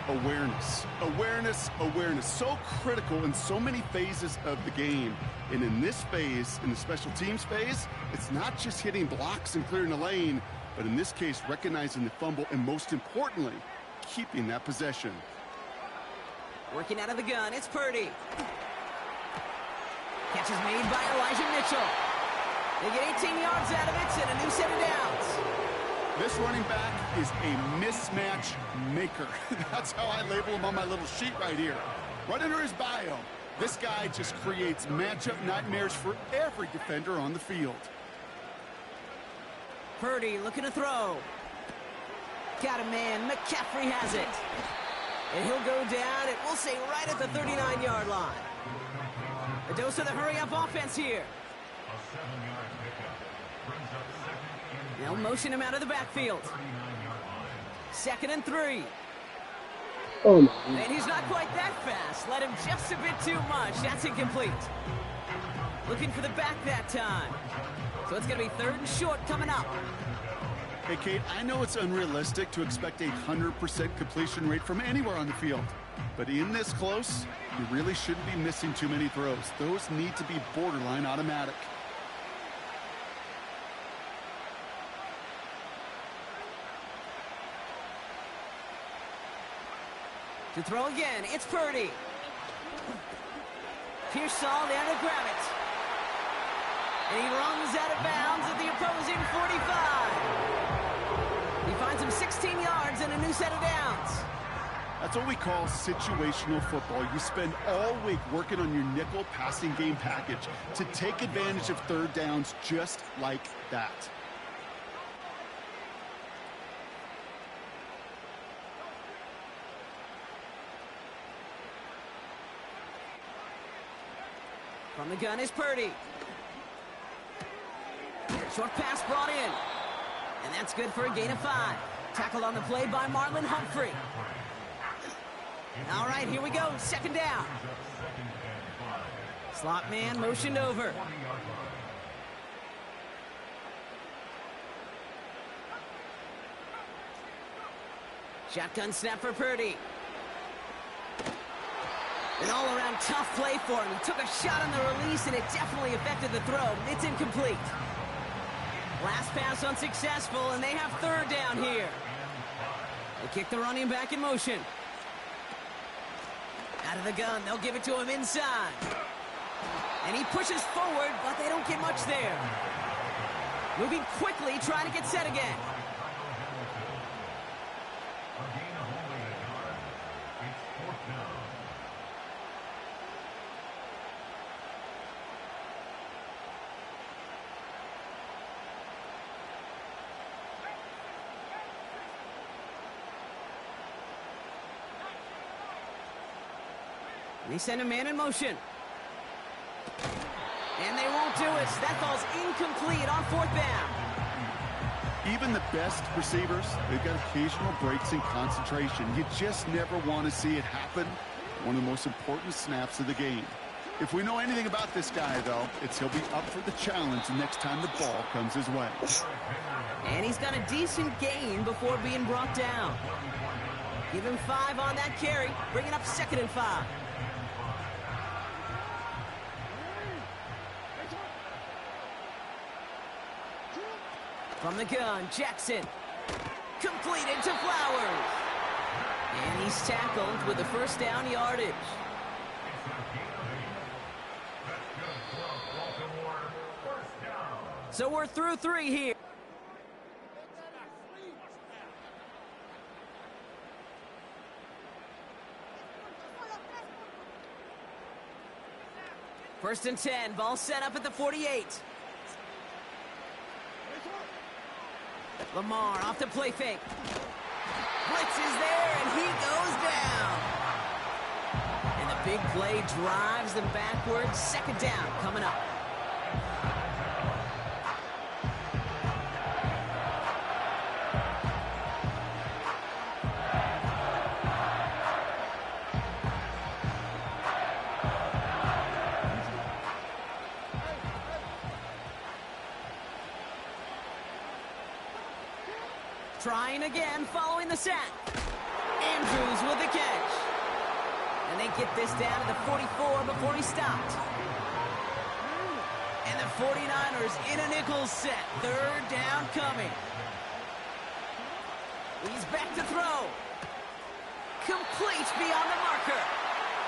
Awareness, awareness, awareness. So critical in so many phases of the game. And in this phase, in the special teams phase, it's not just hitting blocks and clearing the lane. But in this case, recognizing the fumble and, most importantly, keeping that possession. Working out of the gun, it's Purdy. Catch is made by Elijah Mitchell. They get 18 yards out of it and a new set of downs. This running back is a mismatch maker. That's how I label him on my little sheet right here. Right under his bio, this guy just creates matchup nightmares for every defender on the field. Purdy looking to throw. Got a man. McCaffrey has it. And he'll go down, and we'll say right at the 39-yard line. A dose of the hurry-up offense here. A 7-yard pickup brings up second and They'll motion him out of the backfield. 39-yard line. 2nd and 3. Oh my. And he's not quite that fast. Let him just a bit too much. That's incomplete. Looking for the back that time. So it's going to be 3rd and short coming up. Hey, Kate, I know it's unrealistic to expect a 100% completion rate from anywhere on the field. But in this close, you really shouldn't be missing too many throws. Those need to be borderline automatic. To throw again, it's Purdy. Pearsall there to grab it. And he runs out of bounds at the opposing 45. He finds him 16 yards and a new set of downs. That's what we call situational football. You spend all week working on your nickel passing game package to take advantage of 3rd downs just like that. From the gun is Purdy. Short pass brought in. And that's good for a gain of 5. Tackled on the play by Marlon Humphrey. All right, here we go. 2nd down. Slot man motioned over. Shotgun snap for Purdy. An all-around tough play for him. He took a shot on the release, and it definitely affected the throw. It's incomplete. Last pass unsuccessful, and they have 3rd down here. They kick the running back in motion. Out of the gun, they'll give it to him inside. And he pushes forward, but they don't get much there. Moving quickly, trying to get set again. They send a man in motion. And they won't do it. That ball's incomplete on 4th down. Even the best receivers, they've got occasional breaks in concentration. You just never want to see it happen. One of the most important snaps of the game. If we know anything about this guy, though, it's he'll be up for the challenge the next time the ball comes his way. And he's got a decent gain before being brought down. Give him 5 on that carry. Bring it up 2nd and 5. From the gun, Jackson. Completed to Flowers. And he's tackled with the 1st down yardage. So we're through 3 here. First and 10, ball set up at the 48. Lamar off the play fake. Blitz is there, and he goes down. And the big play drives them backwards. 2nd down coming up. Trying again following the sack. Andrews with the catch. And they get this down to the 44 before he stopped. And the 49ers in a nickel set. 3rd down coming. He's back to throw. Complete beyond the marker.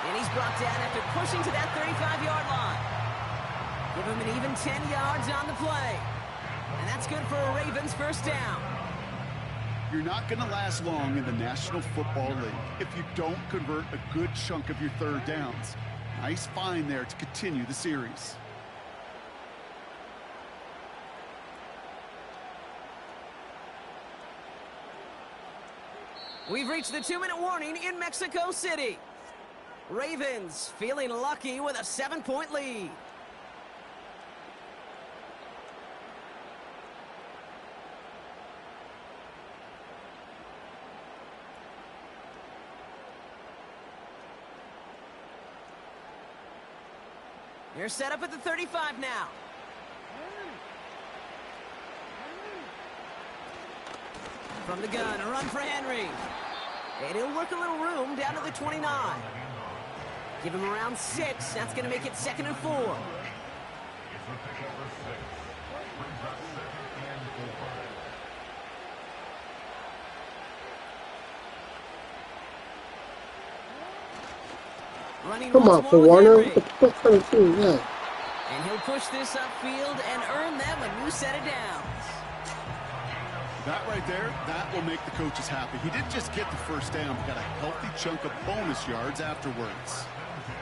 And he's brought down after pushing to that 35-yard line. Give him an even 10 yards on the play. And that's good for a Ravens first down. You're not going to last long in the National Football League if you don't convert a good chunk of your third downs. Nice find there to continue the series. We've reached the 2-minute warning in Mexico City. Ravens feeling lucky with a 7-point lead. They're set up at the 35 now. From the gun, a run for Henry. And he'll work a little room down to the 29. Give him around 6. That's going to make it 2nd and 4. Running Come on, for Warner. What the fuck kind of team is that? And he'll push this upfield and earn them a new set of downs. That right there, that will make the coaches happy. He didn't just get the first down, but got a healthy chunk of bonus yards afterwards.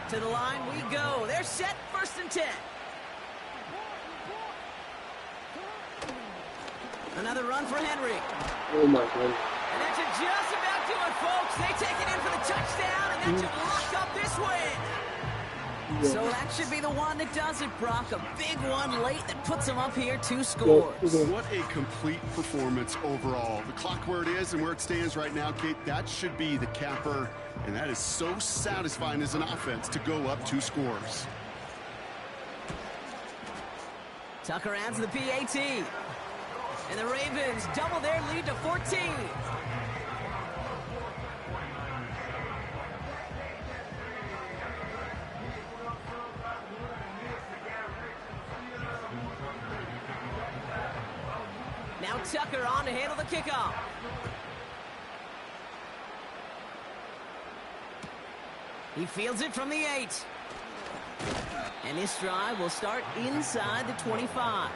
To the line we go. They're set, 1st and 10. Another run for Henry. Oh my God. And that should just about do it, folks. They take it in for the touchdown, and that should lock up this win. Yeah. So that should be the one that does it, Brock. A big one late that puts them up here 2 scores. What a complete performance overall. The clock where it is and where it stands right now, Kate, that should be the capper. And that is so satisfying as an offense to go up 2 scores. Tucker adds the PAT. And the Ravens double their lead to 14. Now Tucker on to handle the kickoff. He fields it from the 8. And this drive will start inside the 25.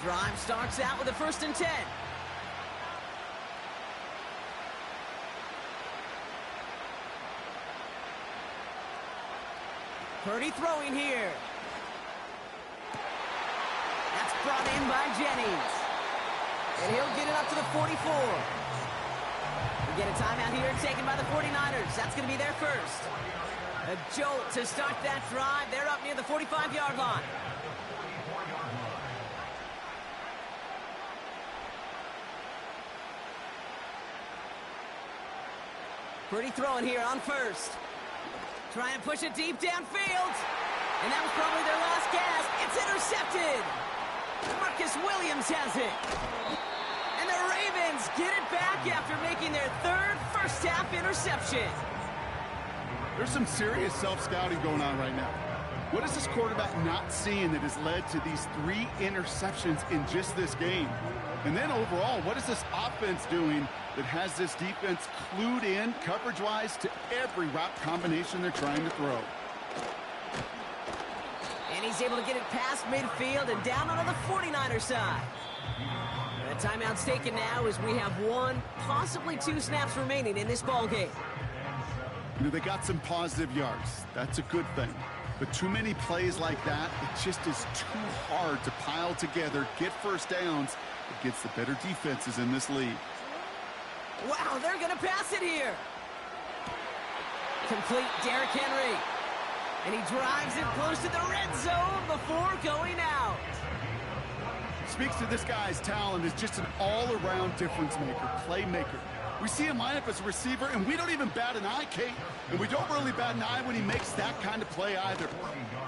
Drive starts out with a 1st and 10. Purdy throwing here. That's brought in by Jennings. And he'll get it up to the 44. We get a timeout here taken by the 49ers. That's going to be their first. A jolt to start that drive. They're up near the 45-yard line. Purdy throwing here on 1st. Trying to push it deep downfield. And that was probably their last gasp. It's intercepted. Marcus Williams has it. And the Ravens get it back after making their 3rd first-half interception. There's some serious self-scouting going on right now. What is this quarterback not seeing that has led to these 3 interceptions in just this game? And then overall, what is this offense doing that has this defense clued in coverage-wise to every route combination they're trying to throw? And he's able to get it past midfield and down onto the 49er side. The timeout's taken now as we have 1, possibly 2 snaps remaining in this ballgame. You know, they got some positive yards. That's a good thing. But too many plays like that, it just is too hard to pile together, get first downs against the better defenses in this league. Wow, they're going to pass it here. Complete Derrick Henry. And he drives it close to the red zone before going out. Speaks to this guy's talent as just an all-around difference maker, playmaker. We see him line up as a receiver, and we don't even bat an eye, Kate. And we don't really bat an eye when he makes that kind of play either.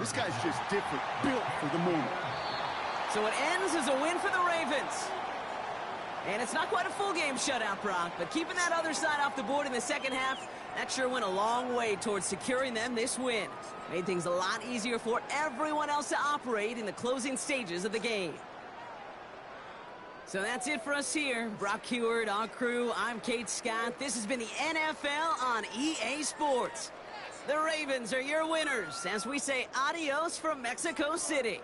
This guy's just different, built for the moment. So it ends as a win for the Ravens. And it's not quite a full game shutout, Brock, but keeping that other side off the board in the second half, that sure went a long way towards securing them this win. Made things a lot easier for everyone else to operate in the closing stages of the game. So that's it for us here. Brock Heward, our crew, I'm Kate Scott. This has been the NFL on EA Sports. The Ravens are your winners as we say adios from Mexico City.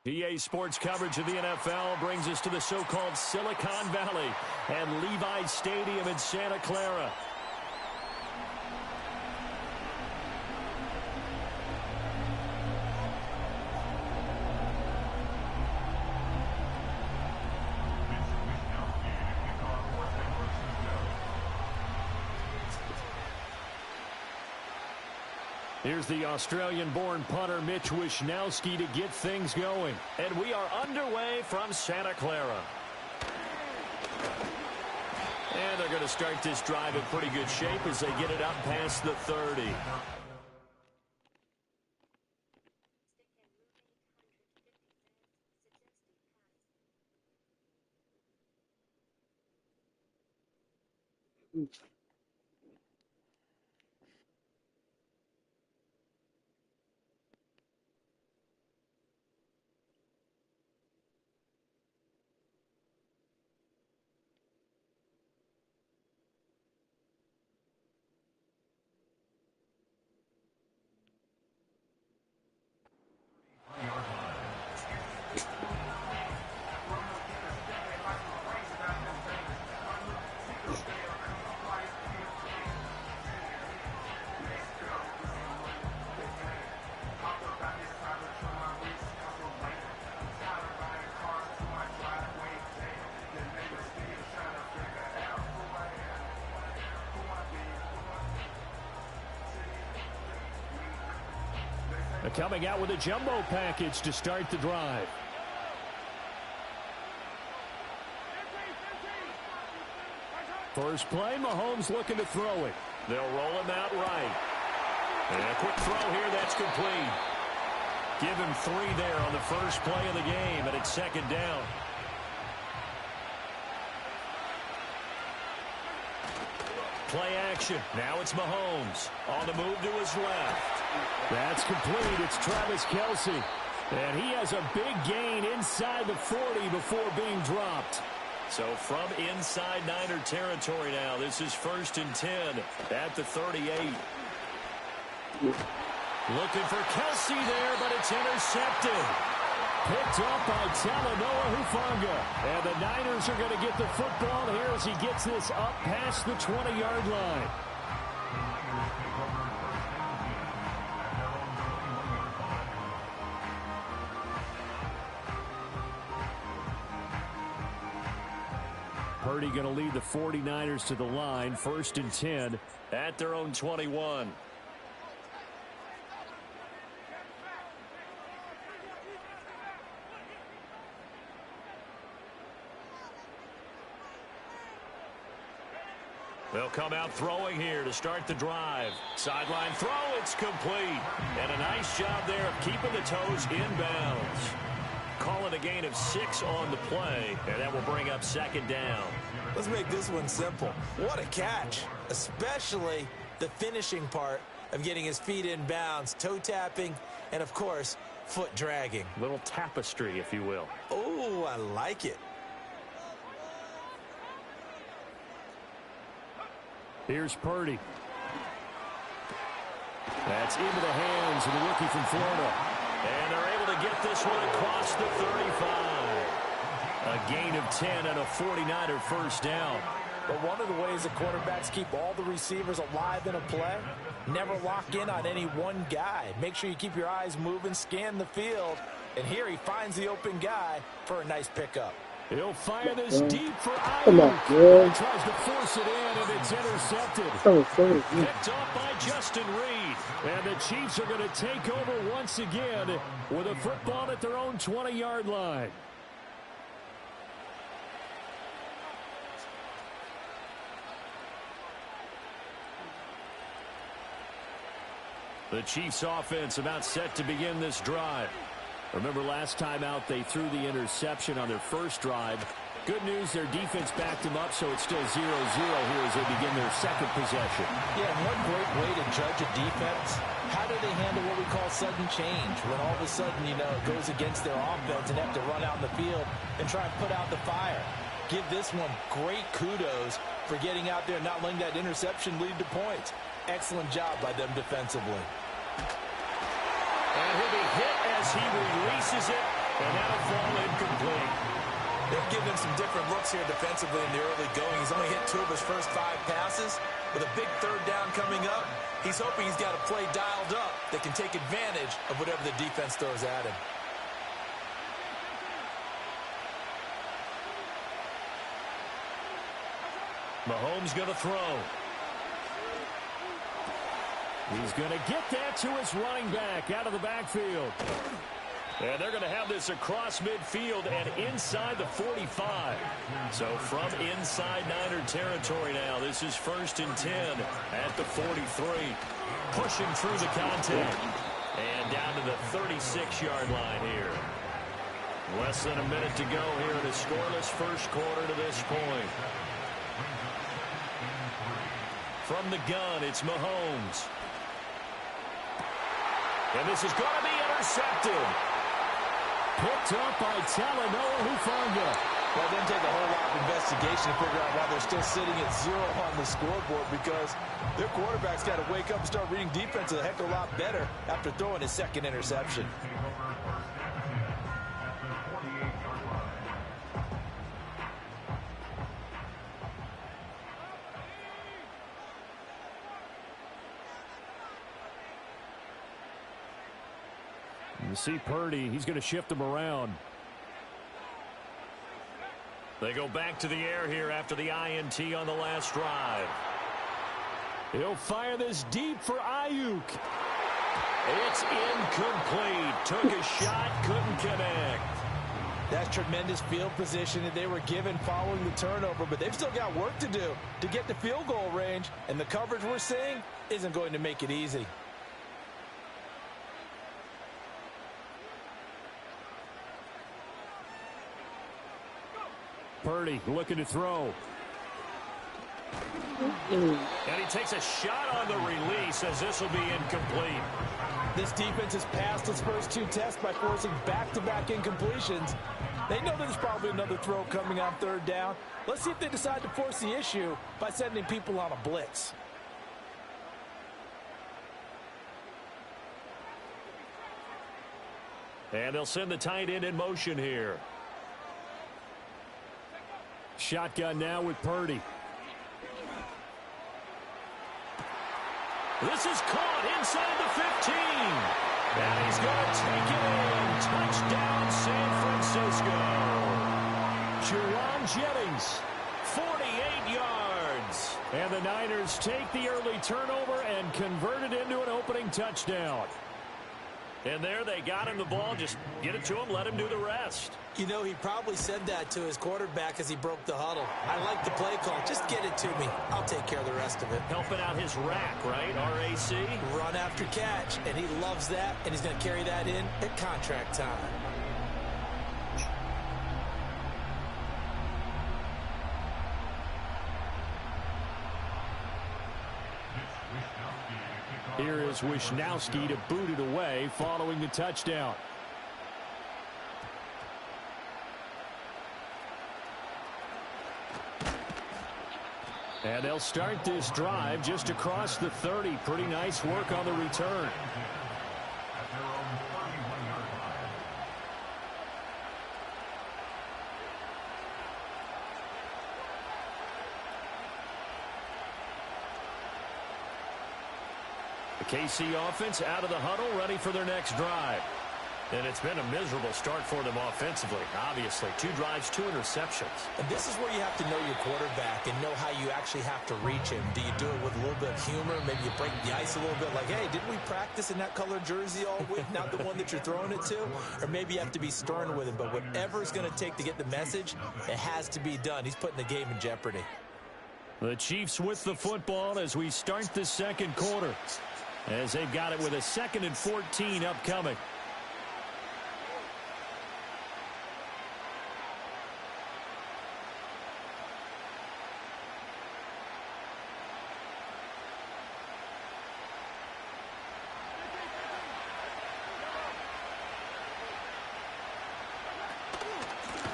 EA Sports coverage of the NFL brings us to the so-called Silicon Valley and Levi Stadium in Santa Clara. Here's the Australian-born punter Mitch Wishnowsky to get things going. And we are underway from Santa Clara. And they're going to start this drive in pretty good shape as they get it up past the 30. Coming out with a jumbo package to start the drive. First play, Mahomes looking to throw it. They'll roll him out right. And a quick throw here, that's complete. Give him 3 there on the first play of the game, and it's second down. Play action. Now it's Mahomes. On the move to his left. That's complete. It's Travis Kelce. And he has a big gain inside the 40 before being dropped. So from inside Niner territory now, this is 1st and 10 at the 38. Looking for Kelce there, but it's intercepted. Picked up by Talanoa Hufanga. And the Niners are going to get the football here as he gets this up past the 20-yard line. Purdy going to lead the 49ers to the line, 1st and 10 at their own 21. They'll come out throwing here to start the drive. Sideline throw, it's complete. And a nice job there of keeping the toes inbounds. Call it a gain of 6 on the play, and that will bring up second down. Let's make this one simple. What a catch, especially the finishing part of getting his feet in bounds, toe tapping, and of course, foot dragging. Little tapestry, if you will. Oh, I like it. Here's Purdy. That's into the hands of the rookie from Florida. And they're able to get this one across the 35. A gain of 10 and a 49er first down. But one of the ways the quarterbacks keep all the receivers alive in a play, never lock in on any one guy. Make sure you keep your eyes moving, scan the field. And here he finds the open guy for a nice pickup. He'll fire this deep for Come on, Ayuk. man. He tries to force it in, and it's intercepted. Picked off by Justin Reed. And the Chiefs are going to take over once again with a football at their own 20-yard line. The Chiefs offense about set to begin this drive. Remember last time out they threw the interception on their first drive. Good news, their defense backed them up, so it's still 0-0 here as they begin their second possession. Yeah, and one great way to judge a defense, how do they handle what we call sudden change? When all of a sudden, you know, it goes against their offense and have to run out in the field and try and put out the fire. Give this one great kudos for getting out there and not letting that interception lead to points. Excellent job by them defensively. And he'll be hit as he releases it, and that'll fall incomplete. They've given him some different looks here defensively in the early going. He's only hit 2 of his first 5 passes. With a big third down coming up, he's hoping he's got a play dialed up that can take advantage of whatever the defense throws at him. Mahomes going to throw. He's going to get that to his running back out of the backfield. And they're going to have this across midfield and inside the 45. So from inside Niner territory now, this is 1st and 10 at the 43. Pushing through the contact. And down to the 36-yard line here. Less than a minute to go here in a scoreless first quarter to this point. From the gun, it's Mahomes. And this is going to be intercepted. Picked up by Talanoa Hufanga. Well, it didn't take a whole lot of investigation to figure out why they're still sitting at 0 on the scoreboard, because their quarterback's got to wake up and start reading defense a heck of a lot better after throwing his second interception. You see Purdy, he's going to shift him around. They go back to the air here after the INT on the last drive. He'll fire this deep for Ayuk. It's incomplete. Took a shot, couldn't connect. That's tremendous field position that they were given following the turnover, but they've still got work to do to get to field goal range, and the coverage we're seeing isn't going to make it easy. Purdy looking to throw. And he takes a shot on the release as this will be incomplete. This defense has passed its first 2 tests by forcing back-to-back incompletions. They know there's probably another throw coming on 3rd down. Let's see if they decide to force the issue by sending people on a blitz. And they'll send the tight end in motion here. Shotgun now with Purdy. This is caught inside the 15. And he's going to take it in. Touchdown, San Francisco. Juwan Jennings, 48 yards. And the Niners take the early turnover and convert it into an opening touchdown. And there they got him the ball. Just get it to him, let him do the rest. You know, he probably said that to his quarterback as he broke the huddle. I like the play call. Just get it to me. I'll take care of the rest of it. Helping out his rack, right? RAC. Run after catch, and he loves that, and he's going to carry that in at contract time. Here is Wisnowski to boot it away following the touchdown. And they'll start this drive just across the 30. Pretty nice work on the return. The KC offense out of the huddle, ready for their next drive. And it's been a miserable start for them offensively, obviously. 2 drives, 2 interceptions. And this is where you have to know your quarterback and know how you actually have to reach him. Do you do it with a little bit of humor? Maybe you break the ice a little bit like, hey, didn't we practice in that color jersey all week? Not the one that you're throwing it to? Or maybe you have to be stern with him. But whatever it's going to take to get the message, it has to be done. He's putting the game in jeopardy. The Chiefs with the football as we start the second quarter, as they've got it with a 2nd and 14 upcoming.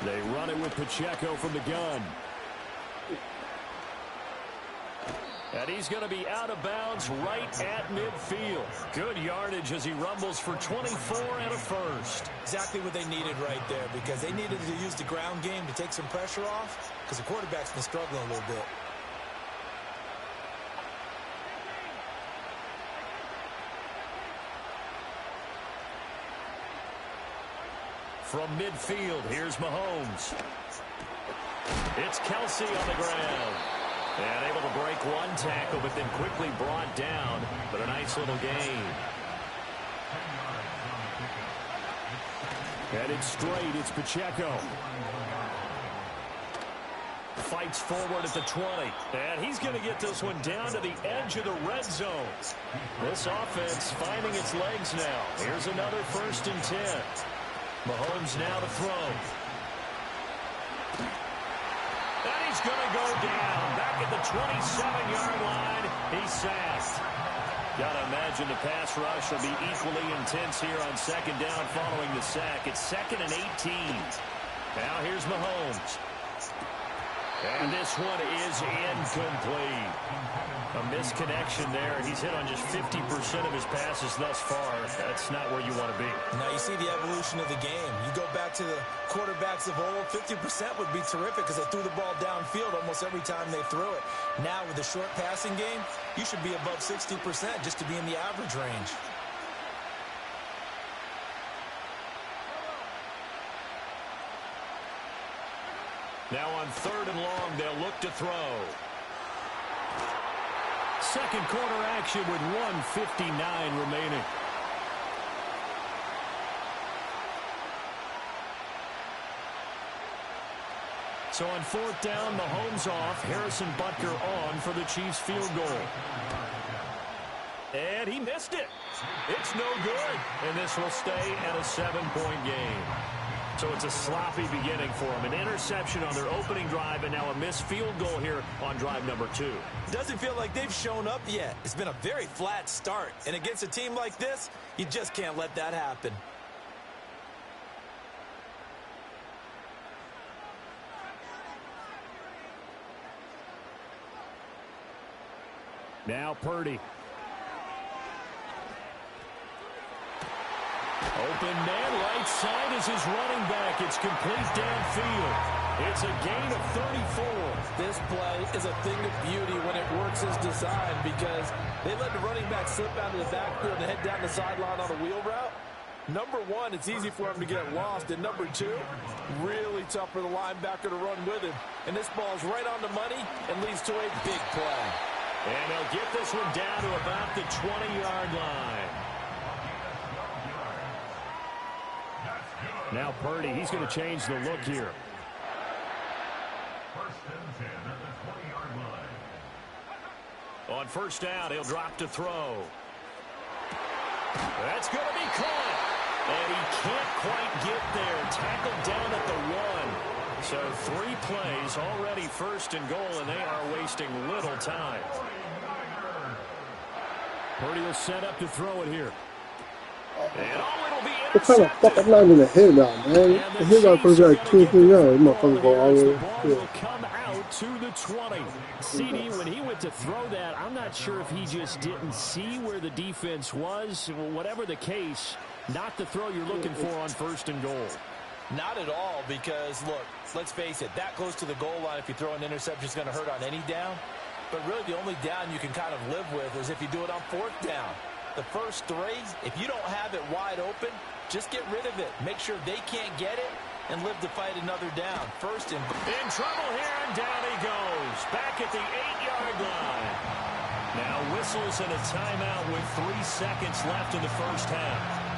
They run it with Pacheco from the gun. And he's going to be out of bounds right at midfield. Good yardage as he rumbles for 24 and a first. Exactly what they needed right there, because they needed to use the ground game to take some pressure off, because the quarterback's been struggling a little bit. From midfield, here's Mahomes. It's Kelsey on the ground. And able to break one tackle, but then quickly brought down. But a nice little gain. Headed straight, it's Pacheco. Fights forward at the 20. And he's going to get this one down to the edge of the red zone. This offense finding its legs now. Here's another 1st and 10. Mahomes now to throw. And he's going to go down. Back at the 27-yard line. He's sacked. Got to imagine the pass rush will be equally intense here on 2nd down following the sack. It's 2nd and 18. Now here's Mahomes. And this one is incomplete. A misconnection there. He's hit on just 50% of his passes thus far. That's not where you want to be. Now you see the evolution of the game. You go back to the quarterbacks of old, 50% would be terrific because they threw the ball downfield almost every time they threw it. Now with the short passing game, you should be above 60% just to be in the average range. Now on 3rd and long, they'll look to throw. Second quarter action with 1:59 remaining. So on 4th down, Mahomes off. Harrison Butker on for the Chiefs field goal. And he missed it. It's no good. And this will stay at a 7-point game. So it's a sloppy beginning for them. An interception on their opening drive, and now a missed field goal here on drive number 2. Doesn't feel like they've shown up yet. It's been a very flat start. And against a team like this, you just can't let that happen. Now Purdy. Open man, right side is his running back. It's complete downfield. It's a gain of 34. This play is a thing of beauty when it works as designed, because they let the running back slip out of the backfield and head down the sideline on a wheel route. Number one, it's easy for him to get lost. And number two, really tough for the linebacker to run with him. And this ball's right on the money and leads to a big play. And they'll get this one down to about the 20-yard line. Now Purdy, he's going to change the look here. 1st and 10 at the 20-yard line. On 1st down, he'll drop to throw. That's going to be caught. And he can't quite get there. Tackled down at the 1. So 3 plays, already 1st and goal, and they are wasting little time. Purdy will set up to throw it here. And it'll be What kind of fuck? I'm not even a hit route, man. The hit route goes like 2 or 3 yards. Motherfucker go all the way. Will come out to the 20. CD, when he went to throw that, I'm not sure if he just didn't see where the defense was. Whatever the case, not the throw you're looking for on 1st and goal. Not at all, because, look, let's face it, that close to the goal line, if you throw an interception, is going to hurt on any down. But really, the only down you can kind of live with is if you do it on 4th down. The first 3, if you don't have it wide open, just get rid of it. Make sure they can't get it and live to fight another down. First and in trouble here, and down he goes. Back at the 8-yard line. Now whistles and a timeout with 3 seconds left in the first half.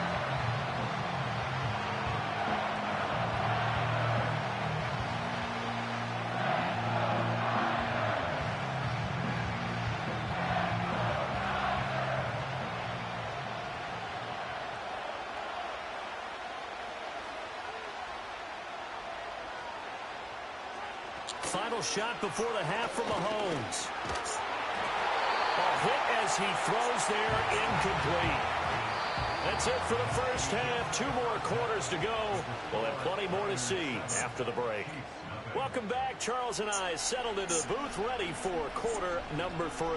Final shot before the half from Mahomes. A hit as he throws there, incomplete. That's it for the first half. 2 more quarters to go. We'll have plenty more to see after the break. Welcome back. Charles and I settled into the booth, ready for quarter number 3.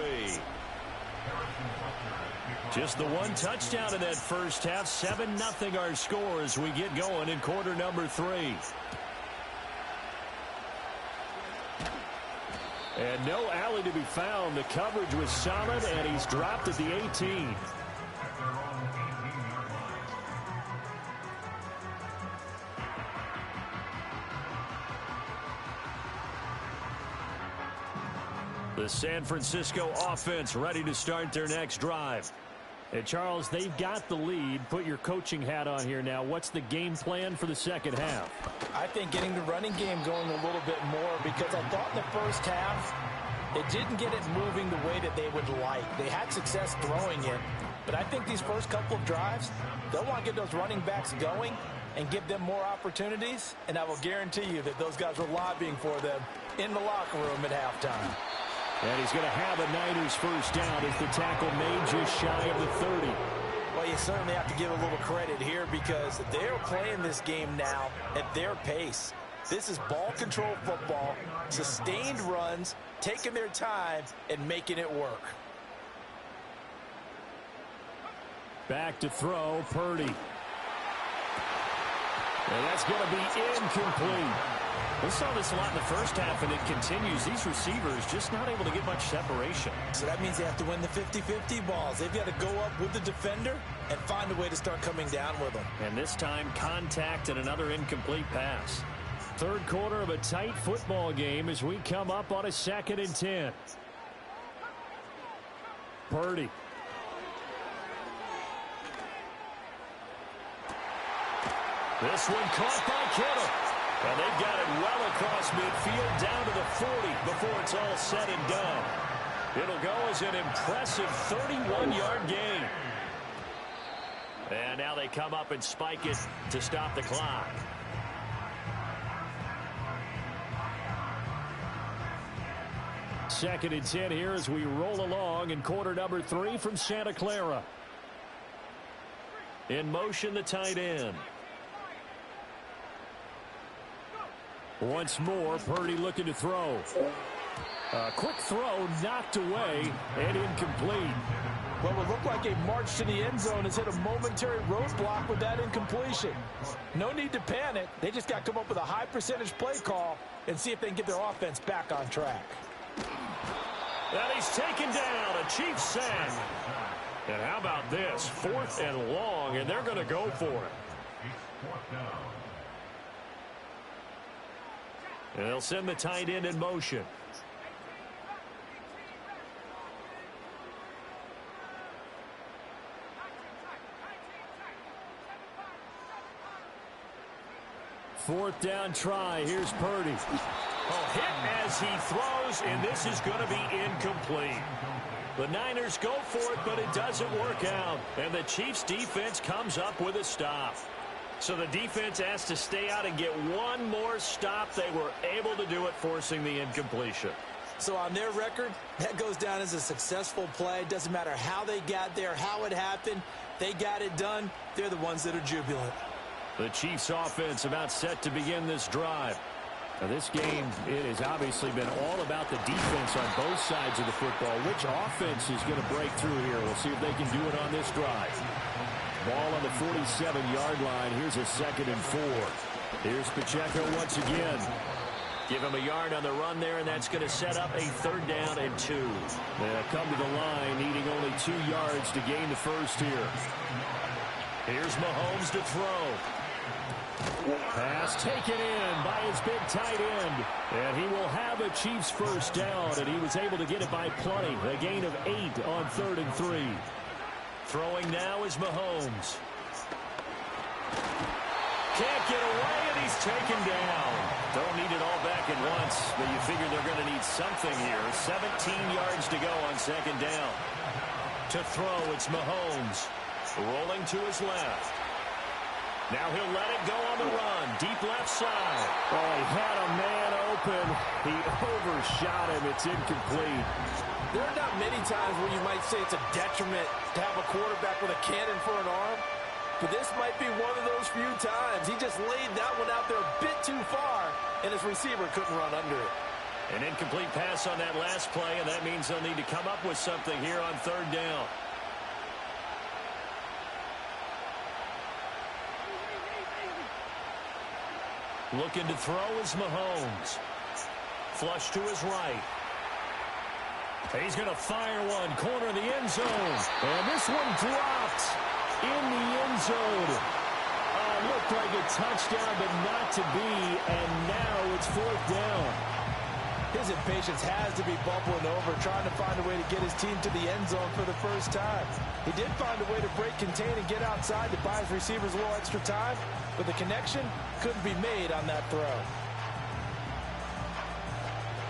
Just the 1 touchdown in that first half. 7-0 our score as we get going in quarter number 3. And no alley to be found. The coverage was solid, and he's dropped at the 18. The San Francisco offense ready to start their next drive. And Charles, they've got the lead. Put your coaching hat on here now. What's the game plan for the second half? I think getting the running game going a little bit more, because I thought in the first half it didn't get it moving the way that they would like. They had success throwing it, but I think these first couple of drives, they'll want to get those running backs going and give them more opportunities, and I will guarantee you that those guys were lobbying for them in the locker room at halftime. And he's going to have a Niners first down as the tackle made just shy of the 30. Well, you certainly have to give a little credit here, because they're playing this game now at their pace. This is ball control football, sustained runs, taking their time and making it work. Back to throw, Purdy. And that's going to be incomplete. We saw this a lot in the first half, and it continues. These receivers just not able to get much separation. So that means they have to win the 50-50 balls. They've got to go up with the defender and find a way to start coming down with them. And this time, contact and another incomplete pass. Third quarter of a tight football game as we come up on a 2nd and 10. Purdy. This one caught by Kittle. And they've got it well across midfield down to the 40 before it's all said and done. It'll go as an impressive 31-yard gain. And now they come up and spike it to stop the clock. Second and 10 here as we roll along in quarter number 3 from Santa Clara. In motion, the tight end. Once more, Purdy looking to throw. A quick throw knocked away and incomplete. Well, it looked like a march to the end zone has hit a momentary roadblock with that incompletion. No need to panic. They just got to come up with a high percentage play call and see if they can get their offense back on track. And he's taken down, a Chiefs sack. And how about this? 4th and long, and they're going to go for it. And they'll send the tight end in motion. Fourth down try. Here's Purdy. Hit as he throws, and this is going to be incomplete. The Niners go for it, but it doesn't work out. And the Chiefs defense comes up with a stop. So the defense has to stay out and get one more stop. They were able to do it, forcing the incompletion. So on their record, that goes down as a successful play. Doesn't matter how they got there, how it happened. They got it done. They're the ones that are jubilant. The Chiefs offense about set to begin this drive. Now this game, it has obviously been all about the defense on both sides of the football. Which offense is going to break through here? We'll see if they can do it on this drive. Ball on the 47-yard line. Here's a 2nd and 4. Here's Pacheco once again. Give him a yard on the run there, and that's going to set up a 3rd down and 2. They'll come to the line, needing only 2 yards to gain the first here. Here's Mahomes to throw. Pass taken in by his big tight end. And he will have a Chiefs first down, and he was able to get it by plenty. A gain of 8 on 3rd and 3. Throwing now is Mahomes. Can't get away, and he's taken down. Don't need it all back at once, but you figure they're going to need something here. 17 yards to go on 2nd down. To throw, it's Mahomes. Rolling to his left. Now he'll let it go on the run. Deep left side. Oh, he had a man open. He overshot him. It's incomplete. There are not many times where you might say it's a detriment to have a quarterback with a cannon for an arm. But this might be one of those few times. He just laid that one out there a bit too far, and his receiver couldn't run under it. An incomplete pass on that last play, and that means they'll need to come up with something here on 3rd down. Looking to throw is Mahomes. Flush to his right. He's going to fire one. Corner of the end zone. And this one dropped in the end zone. Looked like a touchdown, but not to be. And now it's 4th down. His impatience has to be bubbling over, trying to find a way to get his team to the end zone for the first time. He did find a way to break, contain, and get outside to buy his receivers a little extra time, but the connection couldn't be made on that throw.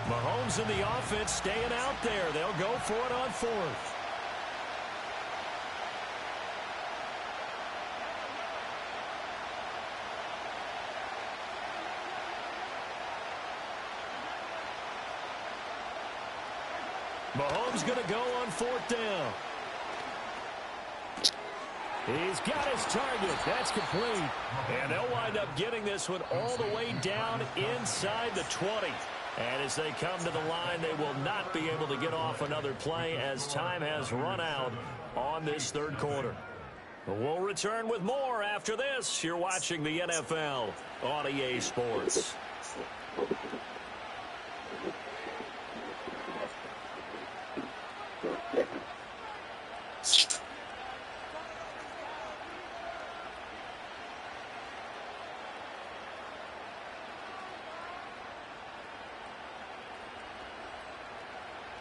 Mahomes and the offense staying out there. They'll go for it on 4th. Mahomes going to go on 4th down. He's got his target. That's complete. And they'll wind up getting this one all the way down inside the 20. And as they come to the line, they will not be able to get off another play as time has run out on this 3rd quarter. We'll return with more after this. You're watching the NFL on EA Sports.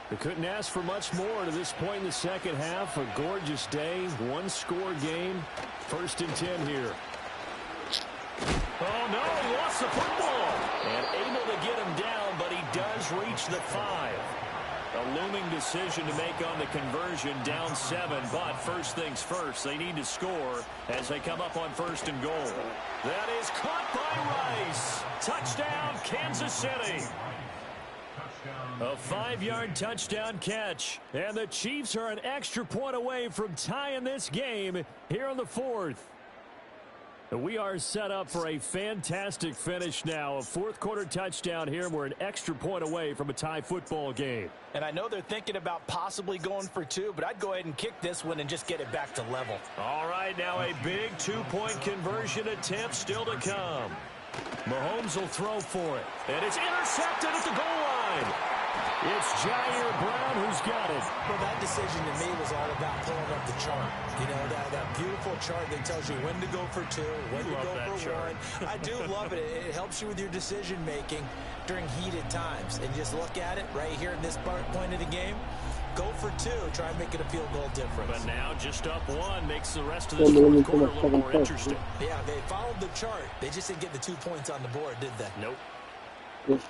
They couldn't ask for much more to this point in the second half. A gorgeous day, 1-score game. 1st and 10 here. Oh, no, he lost the football. And able to get him down, but he does reach the 5. A looming decision to make on the conversion, down 7. But first things first, they need to score as they come up on 1st and goal. That is caught by Rice. Touchdown, Kansas City. A 5-yard touchdown catch. And the Chiefs are an extra point away from tying this game here in the 4th. We are set up for a fantastic finish now. A 4th quarter touchdown here. We're an extra point away from a tie football game. And I know they're thinking about possibly going for 2, but I'd go ahead and kick this one and just get it back to level. All right, now a big 2-point conversion attempt still to come. Mahomes will throw for it. And it's intercepted at the goal line. It's Jair Brown who's got it. Well, that decision to me was all about pulling up the chart. You know, that beautiful chart that tells you when to go for 2, when to go for 1. I do love it. It helps you with your decision-making during heated times. And just look at it right here in this point of the game. Go for 2. Try and make it a field goal difference. But now just up 1 makes the rest of this 4th quarter a little more interesting. Yeah, they followed the chart. They just didn't get the 2 points on the board, did they? Nope.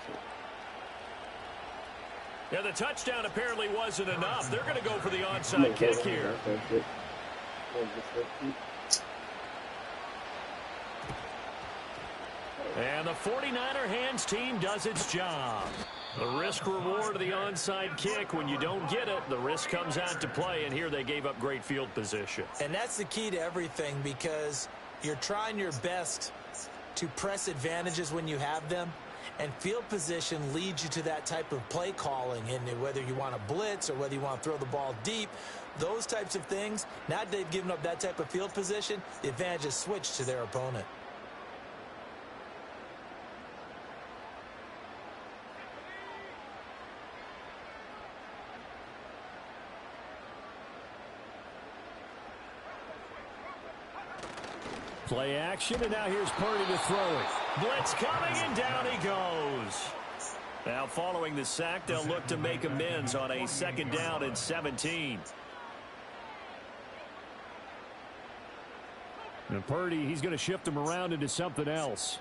Yeah, the touchdown apparently wasn't enough. They're going to go for the onside kick here. And the 49er hands team does its job. The risk-reward of the onside kick. When you don't get it, the risk comes out to play, and here they gave up great field position. And that's the key to everything, because you're trying your best to press advantages when you have them, And field position leads you to that type of play calling. And whether you want to blitz or whether you want to throw the ball deep, those types of things, now that they've given up that type of field position, the advantage is switched to their opponent. Play action, and now here's Purdy to throw it. Blitz coming, and down he goes. Now following the sack, they'll look to make amends on a 2nd down and 17. And Purdy, he's going to shift him around into something else.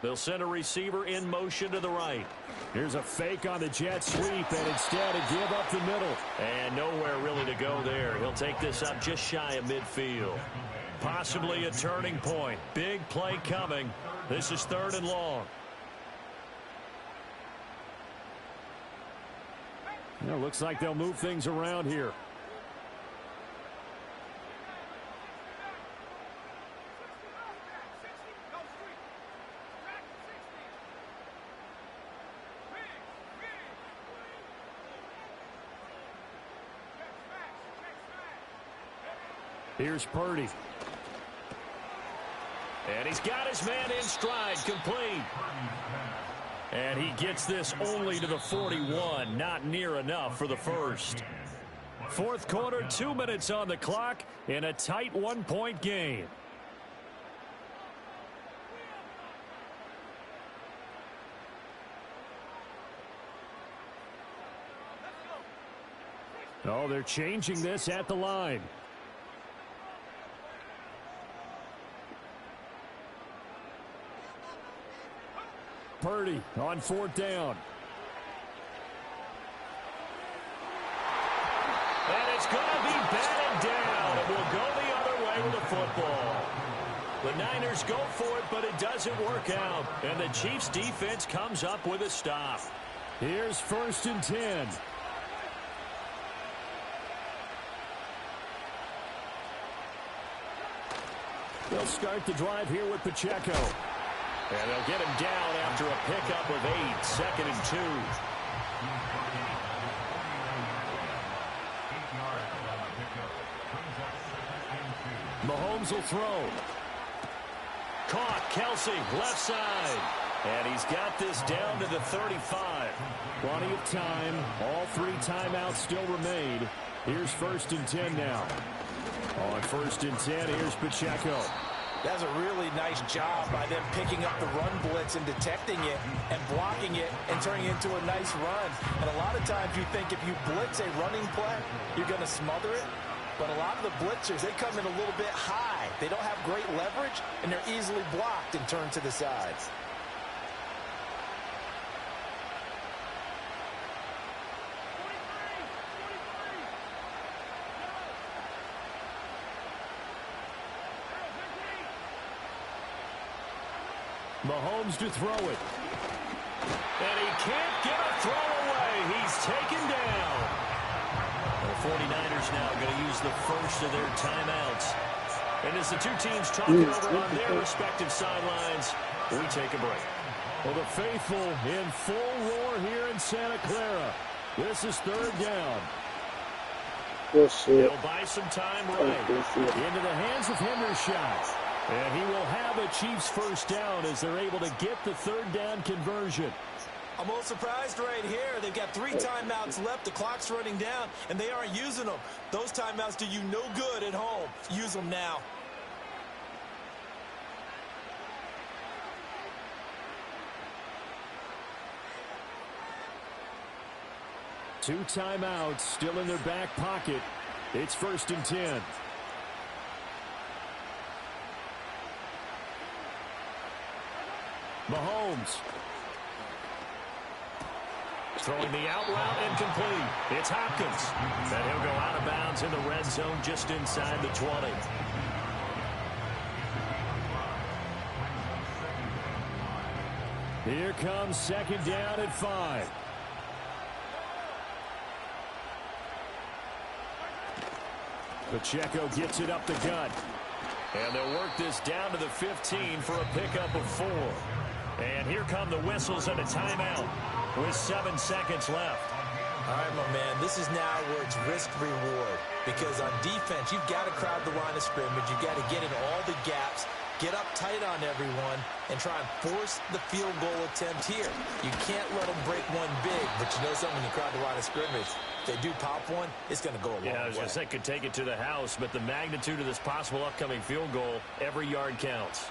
They'll send a receiver in motion to the right. Here's a fake on the jet sweep, and instead a give up the middle. And nowhere really to go there. He'll take this up just shy of midfield. Possibly a turning point. Big play coming. This is 3rd and long. Well, looks like they'll move things around here. Here's Purdy. And he's got his man in stride, complete. And he gets this only to the 41, not near enough for the first. 4th quarter, 2 minutes on the clock in a tight 1-point game. Oh, they're changing this at the line. Purdy on 4th down. And it's going to be batted down. It will go the other way with the football. The Niners go for it, but it doesn't work out. And the Chiefs defense comes up with a stop. Here's 1st and 10. They'll start the drive here with Pacheco. And they'll get him down after a pickup of 8, 2nd and 2. Mahomes will throw. Caught, Kelsey, left side. And he's got this down to the 35. Plenty of time. All 3 timeouts still remain. Here's 1st and 10 now. On 1st and 10, here's Pacheco. That's a really nice job by them picking up the run blitz and detecting it and blocking it and turning it into a nice run. And a lot of times you think if you blitz a running play, you're going to smother it. But a lot of the blitzers, they come in a little bit high. They don't have great leverage, and they're easily blocked and turned to the sides. Mahomes to throw it. And he can't get a throw away. He's taken down. The 49ers now going to use the first of their timeouts. And as the 2 teams talk it over on their respective sidelines, we take a break. Well, the faithful in full roar here in Santa Clara. This is 3rd down. He'll buy some time right into the hands of Hendershot. And he will have a Chiefs 1st down as they're able to get the 3rd down conversion. I'm a little surprised right here. They've got 3 timeouts left. The clock's running down, and they aren't using them. Those timeouts do you no good at home. Use them now. Two timeouts still in their back pocket. It's 1st and 10. Mahomes. Throwing the out route incomplete. It's Hopkins. And he'll go out of bounds in the red zone just inside the 20. Here comes 2nd down at 5. Pacheco gets it up the gut. And they'll work this down to the 15 for a pickup of 4. And here come the whistles and a timeout with 7 seconds left. All right, my man, this is now where it's risk-reward. Because on defense, you've got to crowd the line of scrimmage. You've got to get in all the gaps, get up tight on everyone, and try and force the field goal attempt here. You can't let them break one big, but you know something, when you crowd the line of scrimmage, if they do pop one, it's going to go a long way. Yeah, I was going to say, could take it to the house, but the magnitude of this possible upcoming field goal, every yard counts.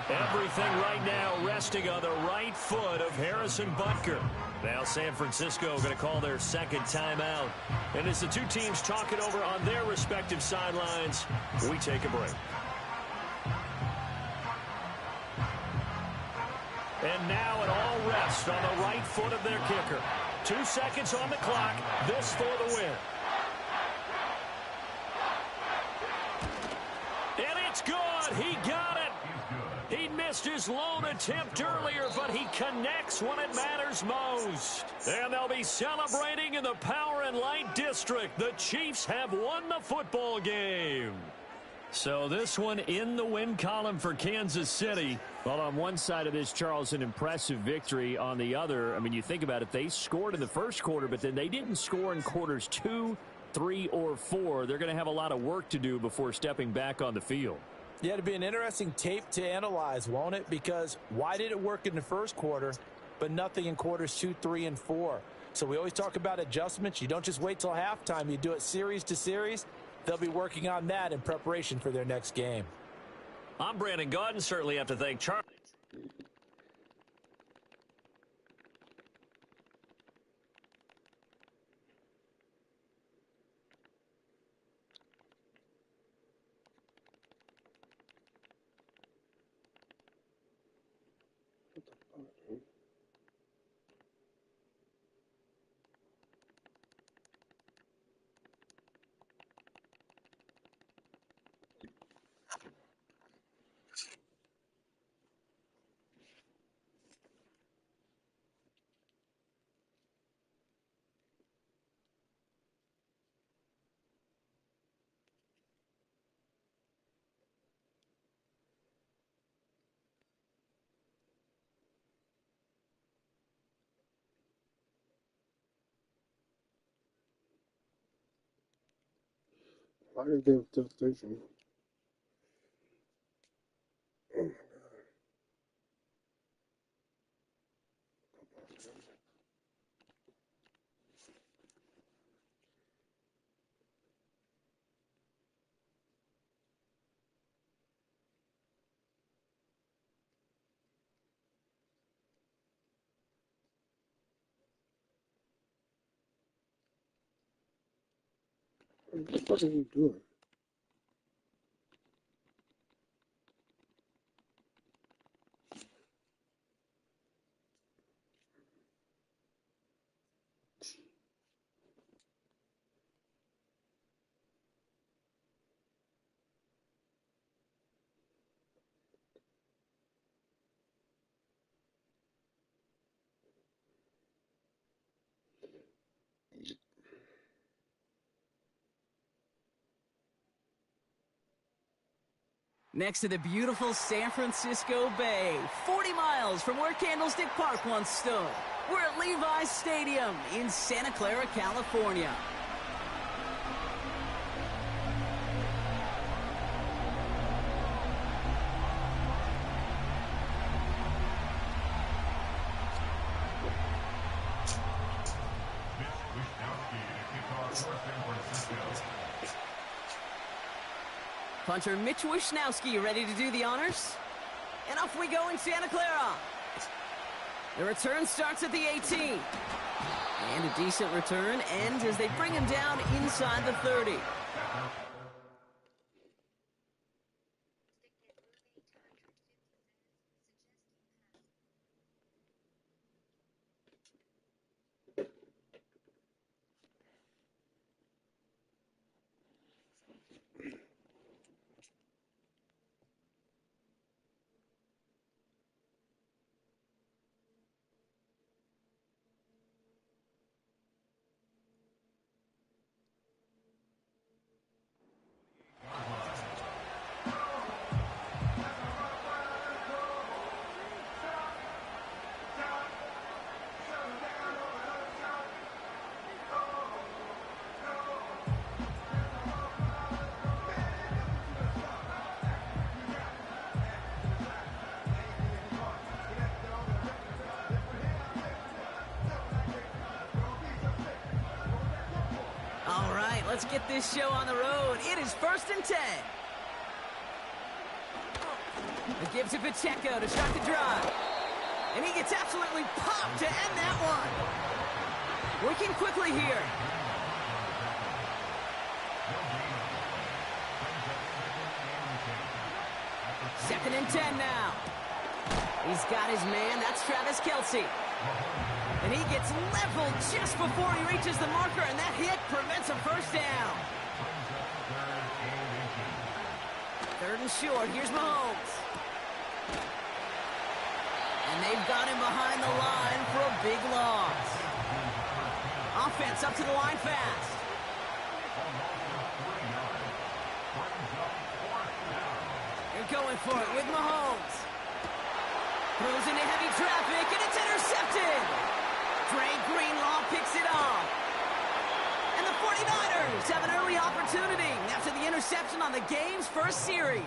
Everything right now resting on the right foot of Harrison Butker. Now San Francisco going to call their second timeout. And as the two teams talk it over on their respective sidelines, we take a break. And now it all rests on the right foot of their kicker. 2 seconds on the clock. This for the win. And it's good. He got it. He missed his lone attempt earlier, but he connects when it matters most. And they'll be celebrating in the Power and Light District. The Chiefs have won the football game. So this one in the win column for Kansas City. Well, on one side of this, Charles, an impressive victory. On the other, I mean, you think about it, they scored in the first quarter, but then they didn't score in quarters 2, 3, or 4. They're going to have a lot of work to do before stepping back on the field. Yeah, it'll be an interesting tape to analyze, won't it? Because why did it work in the first quarter, but nothing in quarters 2, 3, and 4? So we always talk about adjustments. You don't just wait till halftime. You do it series to series. They'll be working on that in preparation for their next game. I'm Brandon Gaudin. Certainly have to thank Charlie. Why did they have devastation? Oh my god. What the fuck are you doing? Next to the beautiful San Francisco Bay, 40 miles from where Candlestick Park once stood. We're at Levi's Stadium in Santa Clara, California. Punter Mitch Wishnowsky ready to do the honors. And off we go in Santa Clara. The return starts at the 18. And a decent return ends as they bring him down inside the 30. let's get this show on the road. It is 1st and 10. The give to Pacheco to start the drive. And he gets absolutely popped to end that one. Working quickly here. 2nd and 10 now. He's got his man. That's Travis Kelce. And he gets leveled just before he reaches the marker, and that hit prevents a first down. 3rd and short. Here's Mahomes. And they've got him behind the line for a big loss. Offense up to the line fast. They're going for it with Mahomes. Throws into heavy traffic, and it's intercepted. Dre Greenlaw picks it off. And the 49ers have an early opportunity after the interception on the game's first series.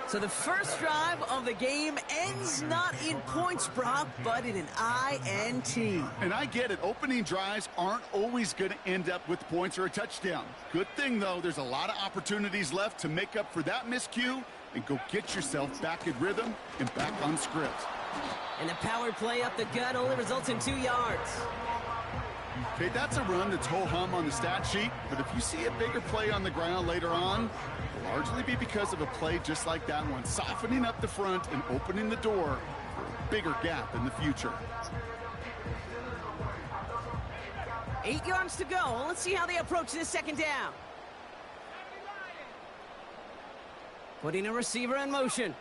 So the first drive of the game ends not in points, Brock, but in an INT. And I get it. Opening drives aren't always going to end up with points or a touchdown. Good thing, though, there's a lot of opportunities left to make up for that miscue and go get yourself back in rhythm and back on script. And the power play up the gut only results in 2 yards. Okay, that's a run that's ho-hum on the stat sheet, but if you see a bigger play on the ground later on, it'll largely be because of a play just like that one, softening up the front and opening the door for a bigger gap in the future. 8 yards to go. Let's see how they approach this 2nd down. Putting a receiver in motion.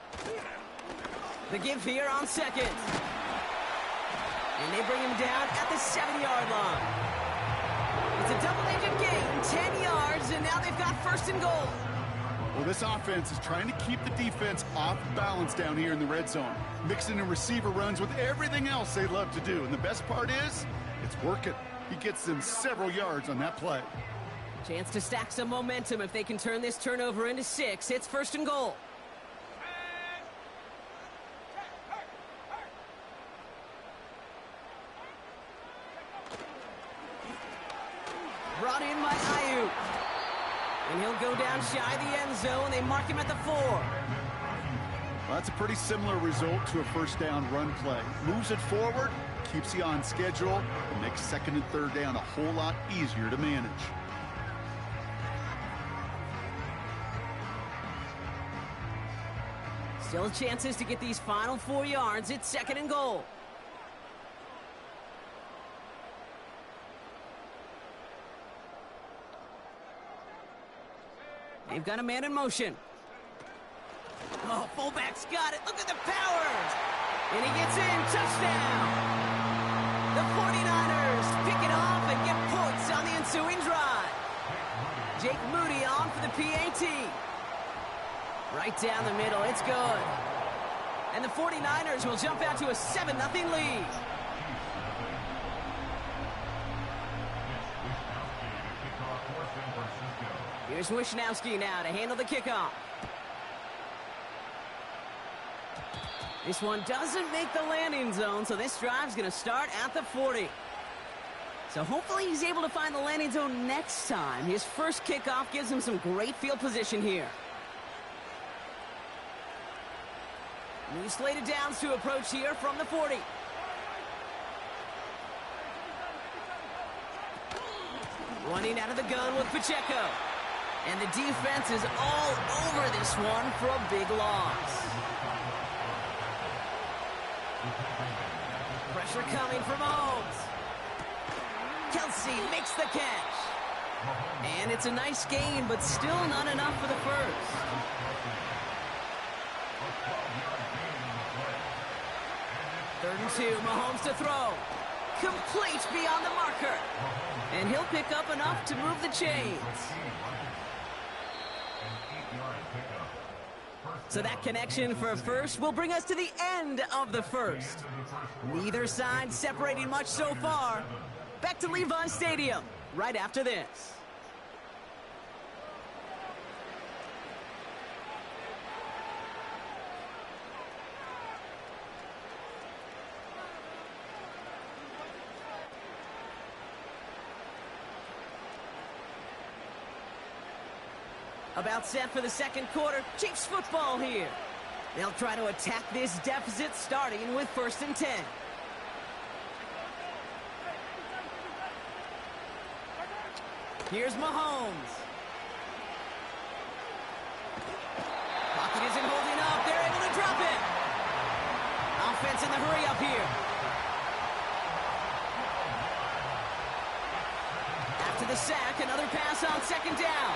The give here on 2nd. And they bring him down at the 7-yard line. It's a double-digit gain, 10 yards, and now they've got 1st and goal. Well, this offense is trying to keep the defense off balance down here in the red zone, mixing in receiver runs with everything else they love to do. And the best part is, it's working. He gets them several yards on that play. Chance to stack some momentum if they can turn this turnover into 6. It's 1st and goal. Brought in by Ayuk. And he'll go down shy of the end zone. They mark him at the 4. Well, that's a pretty similar result to a first down run play. Moves it forward, keeps you on schedule, and makes 2nd and 3rd down a whole lot easier to manage. Still chances to get these final 4 yards. It's 2nd and goal. They've got a man in motion. Oh, fullback's got it. Look at the power. And he gets in. Touchdown. The 49ers pick it off and get points on the ensuing drive. Jake Moody on for the PAT. Right down the middle. It's good. And the 49ers will jump out to a 7-0 lead. Here's Wishnowski now to handle the kickoff. This one doesn't make the landing zone, so this drive's going to start at the 40. So hopefully he's able to find the landing zone next time. His first kickoff gives him some great field position here. New slated downs to approach here from the 40. Running out of the gun with Pacheco. And the defense is all over this one for a big loss. Pressure coming from Mahomes. Kelce makes the catch. And it's a nice gain, but still not enough for the first. Third and 2, Mahomes to throw. Complete beyond the marker. And he'll pick up enough to move the chains. So that connection for a first will bring us to the end of the first. Neither side separating much so far. Back to Levi Stadium right after this. About set for the second quarter. Chiefs football here. They'll try to attack this deficit starting with 1st and 10. Here's Mahomes. Pocket isn't holding up. They're able to drop it. Offense in the hurry up here. After the sack, another pass on 2nd down.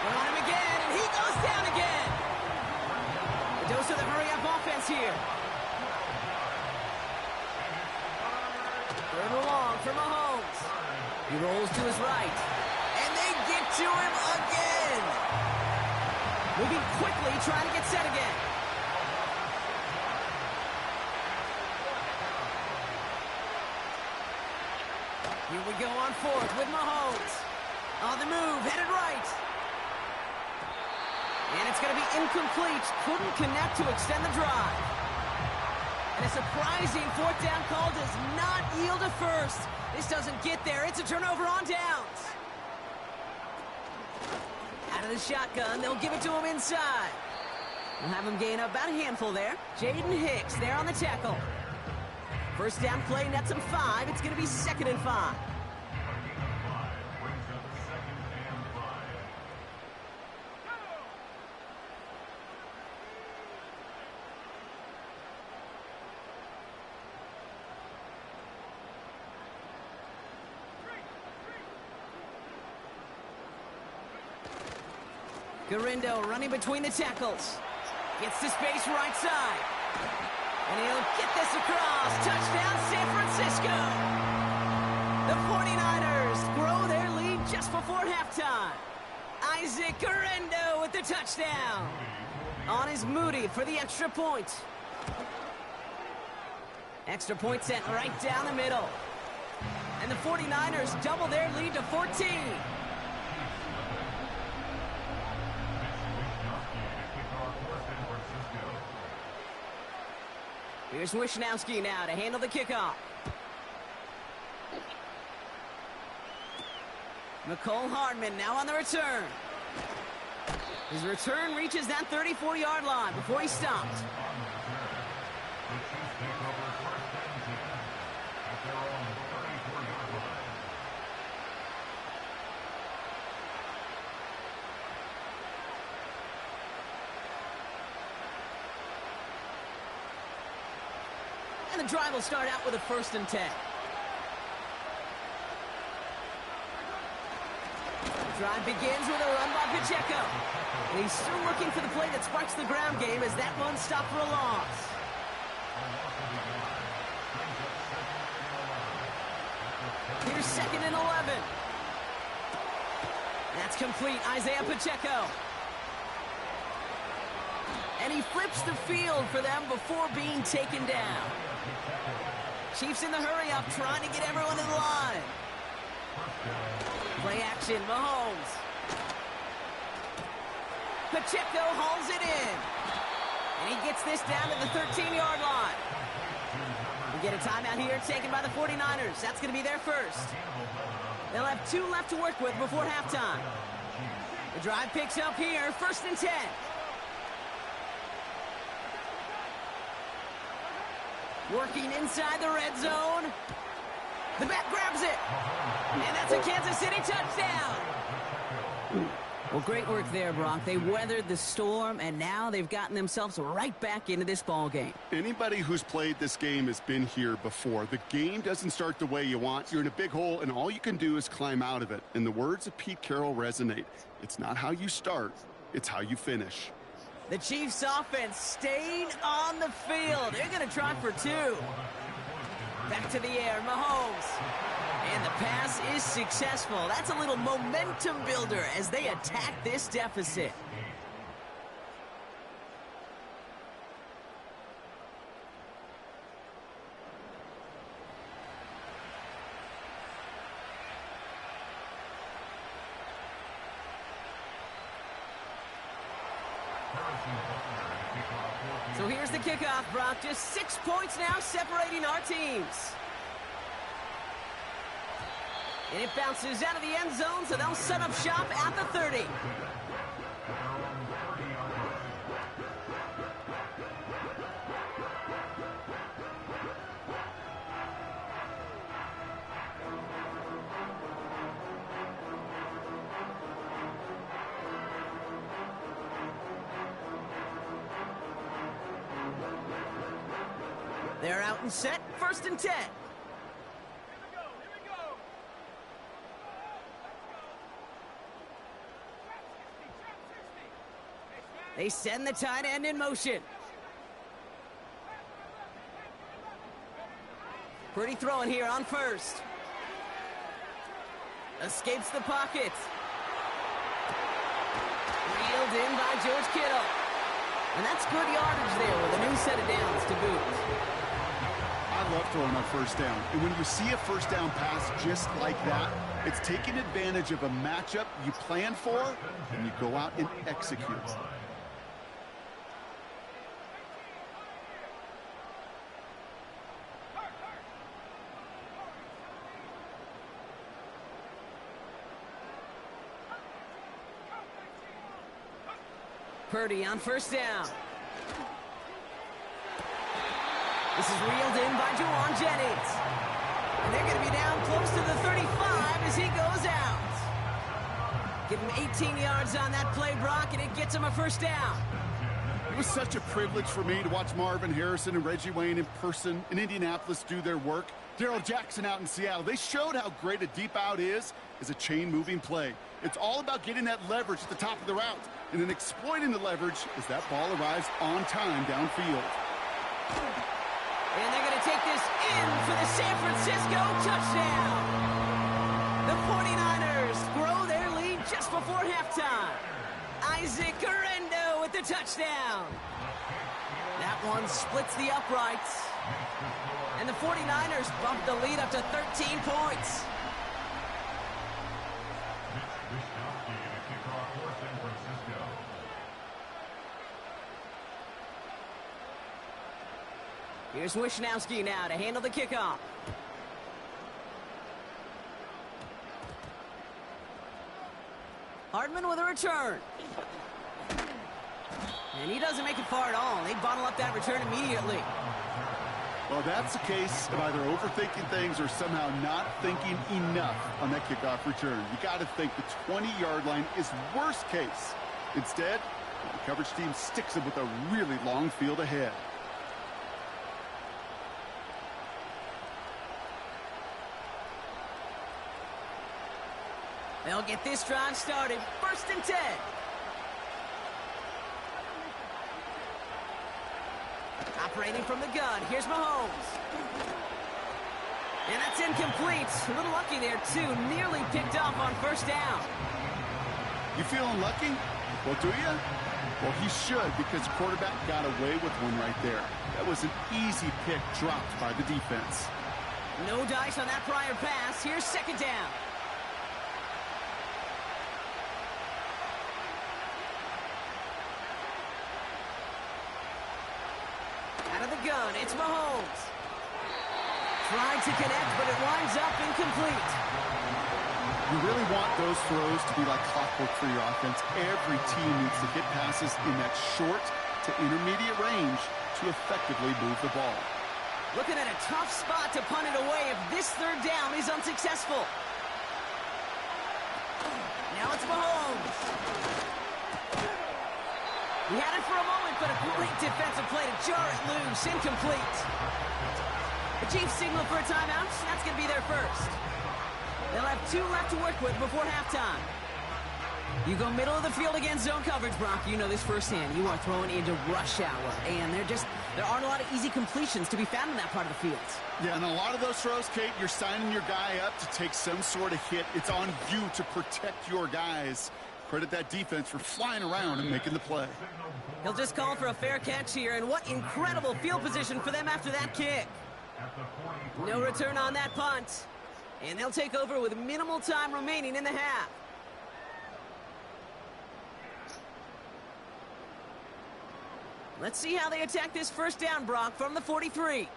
They're on him again, and he goes down again. The dose of the hurry-up offense here. 3rd and long for Mahomes. He rolls to his right. And they get to him again. Moving quickly, trying to get set again. Here we go on 4th with Mahomes. On the move, headed right. And it's going to be incomplete. Couldn't connect to extend the drive. And a surprising 4th down call does not yield a first. This doesn't get there. It's a turnover on downs. Out of the shotgun, they'll give it to him inside. We'll have him gain about a handful there. Jaden Hicks there on the tackle. 1st down play, nets him 5. It's going to be 2nd and 5. Garindo running between the tackles. Gets to space right side. And he'll get this across. Touchdown, San Francisco. The 49ers grow their lead just before halftime. Isaac Garindo with the touchdown. On is Moody for the extra point. Extra point sent right down the middle. And the 49ers double their lead to 14. Here's Wishnowski now to handle the kickoff. Nicole Hardman now on the return. His return reaches that 34-yard line before he stopped. And the drive will start out with a 1st and 10. The drive begins with a run by Pacheco. And he's still looking for the play that sparks the ground game as that one stopped for a loss. Here's 2nd and 11. That's complete. Isaiah Pacheco. And he flips the field for them before being taken down. Chiefs in the hurry-up, trying to get everyone in line. Play action, Mahomes. Pacheco hauls it in. And he gets this down to the 13-yard line. We get a timeout here taken by the 49ers. That's going to be their first. They'll have 2 left to work with before halftime. The drive picks up here, 1st and 10. Working inside the red zone. The back grabs it. And that's a Kansas City touchdown. Well, great work there, Brock. They weathered the storm, and now they've gotten themselves right back into this ball game. Anybody who's played this game has been here before. The game doesn't start the way you want. You're in a big hole, and all you can do is climb out of it. And the words of Pete Carroll resonate. It's not how you start, it's how you finish. The Chiefs offense staying on the field. They're going to try for 2. Back to the air, Mahomes. And the pass is successful. That's a little momentum builder as they attack this deficit. So here's the kickoff, Brock. Just 6 points now separating our teams. And it bounces out of the end zone, so they'll set up shop at the 30. They're out and set, 1st and 10. They send the tight end in motion. Pretty throwing here on 1st. Escapes the pocket. Reeled in by George Kittle. And that's good yardage there with a new set of downs to boot. I love throwing on 1st down. And when you see a 1st down pass just like that, it's taking advantage of a matchup you plan for, and you go out and execute. Purdy on 1st down. This is reeled in by Juwan Jennings. And they're going to be down close to the 35 as he goes out. Give him 18 yards on that play, Brock, and it gets him a 1st down. It was such a privilege for me to watch Marvin Harrison and Reggie Wayne in person in Indianapolis do their work. Darrell Jackson out in Seattle. They showed how great a deep out is as a chain-moving play. It's all about getting that leverage at the top of the route and then exploiting the leverage as that ball arrives on time downfield. And they're going to take this in for the San Francisco touchdown. The 49ers grow their lead just before halftime. Isaac Guerrero with the touchdown. That one splits the uprights. And the 49ers bump the lead up to 13 points. Here's Wishnowski now to handle the kickoff. Hardman with a return. And he doesn't make it far at all. They bottle up that return immediately. Well, that's the case of either overthinking things or somehow not thinking enough on that kickoff return. You got to think the 20-yard line is worst case. Instead, the coverage team sticks him with a really long field ahead. They'll get this drive started. 1st and 10. Operating from the gun. Here's Mahomes. And that's incomplete. A little lucky there, too. Nearly picked off on 1st down. You feeling lucky? Well, do you? Well, he should, because the quarterback got away with one right there. That was an easy pick dropped by the defense. No dice on that prior pass. Here's 2nd down. Out of the gun, it's Mahomes. Tried to connect, but it winds up incomplete. You really want those throws to be like clockwork for your offense. Every team needs to hit passes in that short to intermediate range to effectively move the ball. Looking at a tough spot to punt it away if this 3rd down is unsuccessful. Now it's Mahomes. He had it for a moment, but a great defensive play to jar it loose. Incomplete. The Chiefs signal for a timeout. That's going to be their first. They'll have 2 left to work with before halftime. You go middle of the field against zone coverage, Brock. You know this firsthand. You are throwing into rush hour, and there aren't a lot of easy completions to be found in that part of the field. Yeah, and a lot of those throws, Kate, you're signing your guy up to take some sort of hit. It's on you to protect your guys. Credit that defense for flying around and making the play. He'll just call for a fair catch here, and what incredible field position for them after that kick. No return on that punt. And they'll take over with minimal time remaining in the half. Let's see how they attack this 1st down, Brock, from the 43.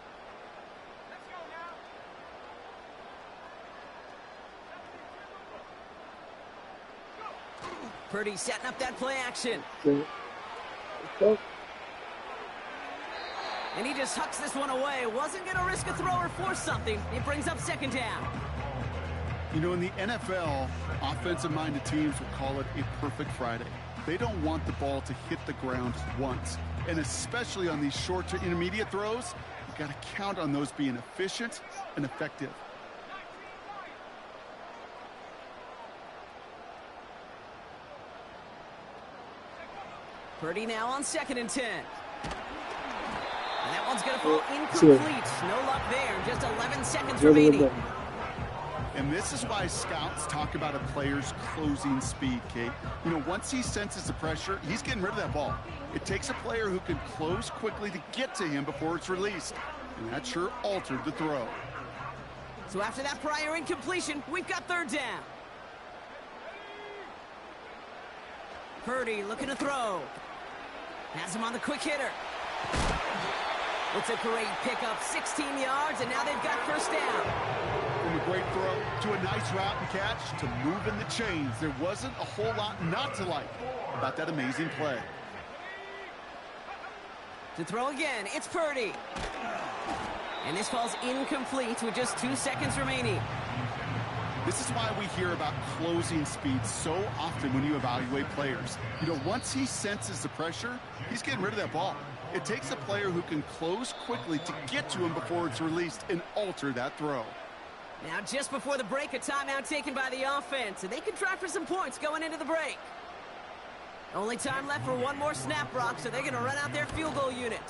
Purdy setting up that play action. And he just hucks this one away. Wasn't going to risk a throw or force something. It brings up 2nd down. You know, in the NFL, offensive-minded teams will call it a perfect Friday. They don't want the ball to hit the ground once. And especially on these short to intermediate throws, You got to count on those being efficient and effective. Purdy now on 2nd and 10. And that one's going to fall incomplete. No luck there. Just 11 seconds remaining. And this is why scouts talk about a player's closing speed, Kate. You know, once he senses the pressure, he's getting rid of that ball. It takes a player who can close quickly to get to him before it's released. And that sure altered the throw. So after that prior incompletion, we've got 3rd down. Purdy looking to throw. Has him on the quick hitter. It's a great pickup, 16 yards, and now they've got 1st down. From a great throw to a nice route and catch to moving the chains, there wasn't a whole lot not to like about that amazing play. To throw again, it's Purdy. And this falls incomplete with just 2 seconds remaining. This is why we hear about closing speed so often when you evaluate players. You know, once he senses the pressure, he's getting rid of that ball. It takes a player who can close quickly to get to him before it's released and alter that throw. Now, just before the break, a timeout taken by the offense, and they can try for some points going into the break. Only time left for one more snap, Brock, so they're going to run out their field goal unit.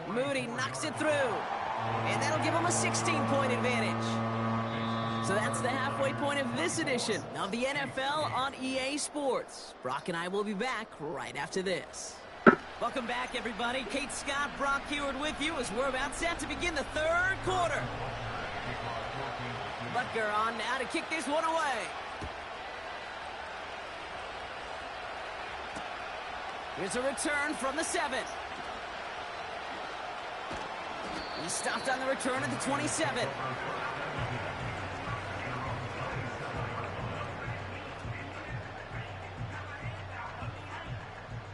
Moody knocks it through, and that'll give them a 16-point advantage. So that's the halfway point of this edition of the NFL on EA Sports. Brock and I will be back right after this. Welcome back, everybody. Kate Scott, Brock Heward with you as we're about set to begin the 3rd quarter. Butker on now to kick this one away. Here's a return from the 7. He stopped on the return at the 27.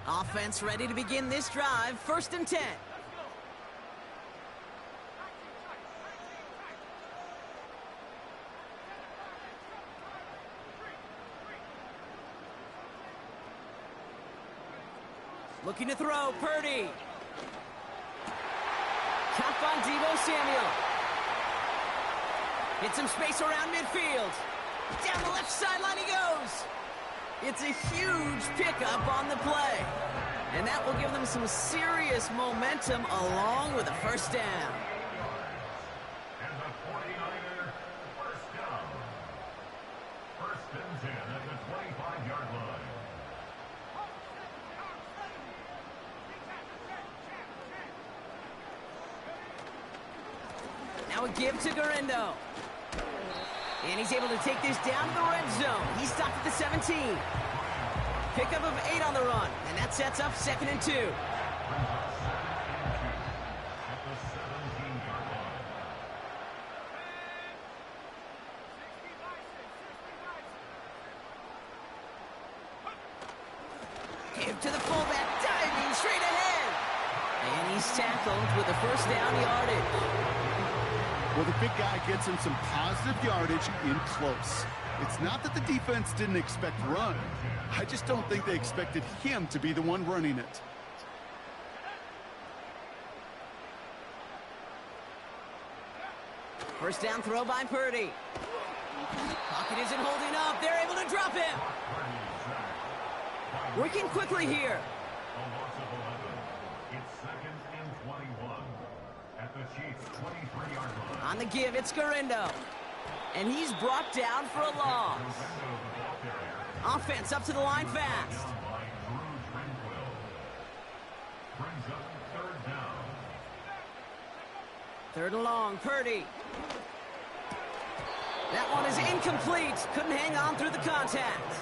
Offense ready to begin this drive. 1st and 10. Looking to throw, Purdy. Caught by Deebo Samuel. Hit some space around midfield. Down the left sideline he goes. It's a huge pickup on the play. And that will give them some serious momentum along with a 1st down. And the 49er, 1st down. 1st and 10 at the 25-yard line. Now a give to Garindo. And he's able to take this down to the red zone. He stopped at the 17. Pickup of 8 on the run. And that sets up 2nd and 2. Give to the fullback, diving straight ahead. And he's tackled with a 1st down yardage. Well, the big guy gets him some positive yardage in close. It's not that the defense didn't expect run. I just don't think they expected him to be the one running it. First down throw by Purdy. Pocket isn't holding up. They're able to drop him. Working quickly here. It's 2nd and 21 at the Chiefs' 23-yard line. On the give, it's Garindo. And he's brought down for a loss. Offense up to the line fast. Brings up 3rd down. 3rd and long, Purdy. That one is incomplete. Couldn't hang on through the contact.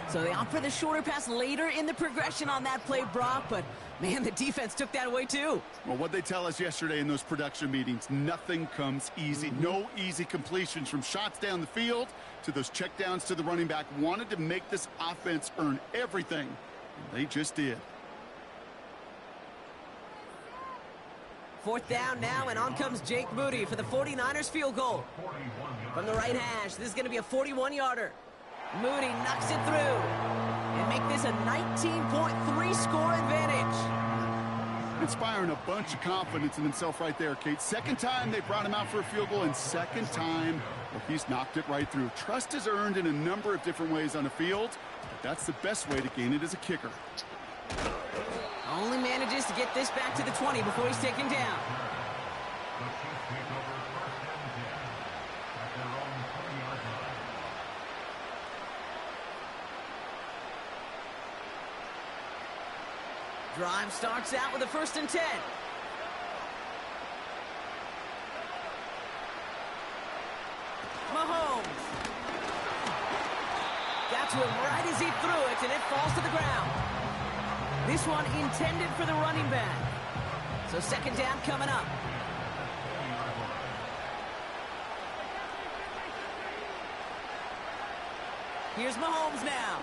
So they opt for the shorter pass later in the progression on that play, Brock, but man, the defense took that away too. Well, what they tell us yesterday in those production meetings, nothing comes easy. No easy completions from shots down the field to those checkdowns to the running back. Wanted to make this offense earn everything, and they just did. 4th down now, and on comes Jake Moody for the 49ers field goal. From the right hash, this is going to be a 41-yarder. Moody knocks it through and make this a 19.3 score advantage. Inspiring a bunch of confidence in himself right there, Kate. Second time they brought him out for a field goal, and second time, well, he's knocked it right through. Trust is earned in a number of different ways on the field, but that's the best way to gain it as a kicker. Only manages to get this back to the 20 before he's taken down. Drive starts out with a 1st and 10. Mahomes. Got to him right as he threw it, and it falls to the ground. This one intended for the running back. So 2nd down coming up. Here's Mahomes now.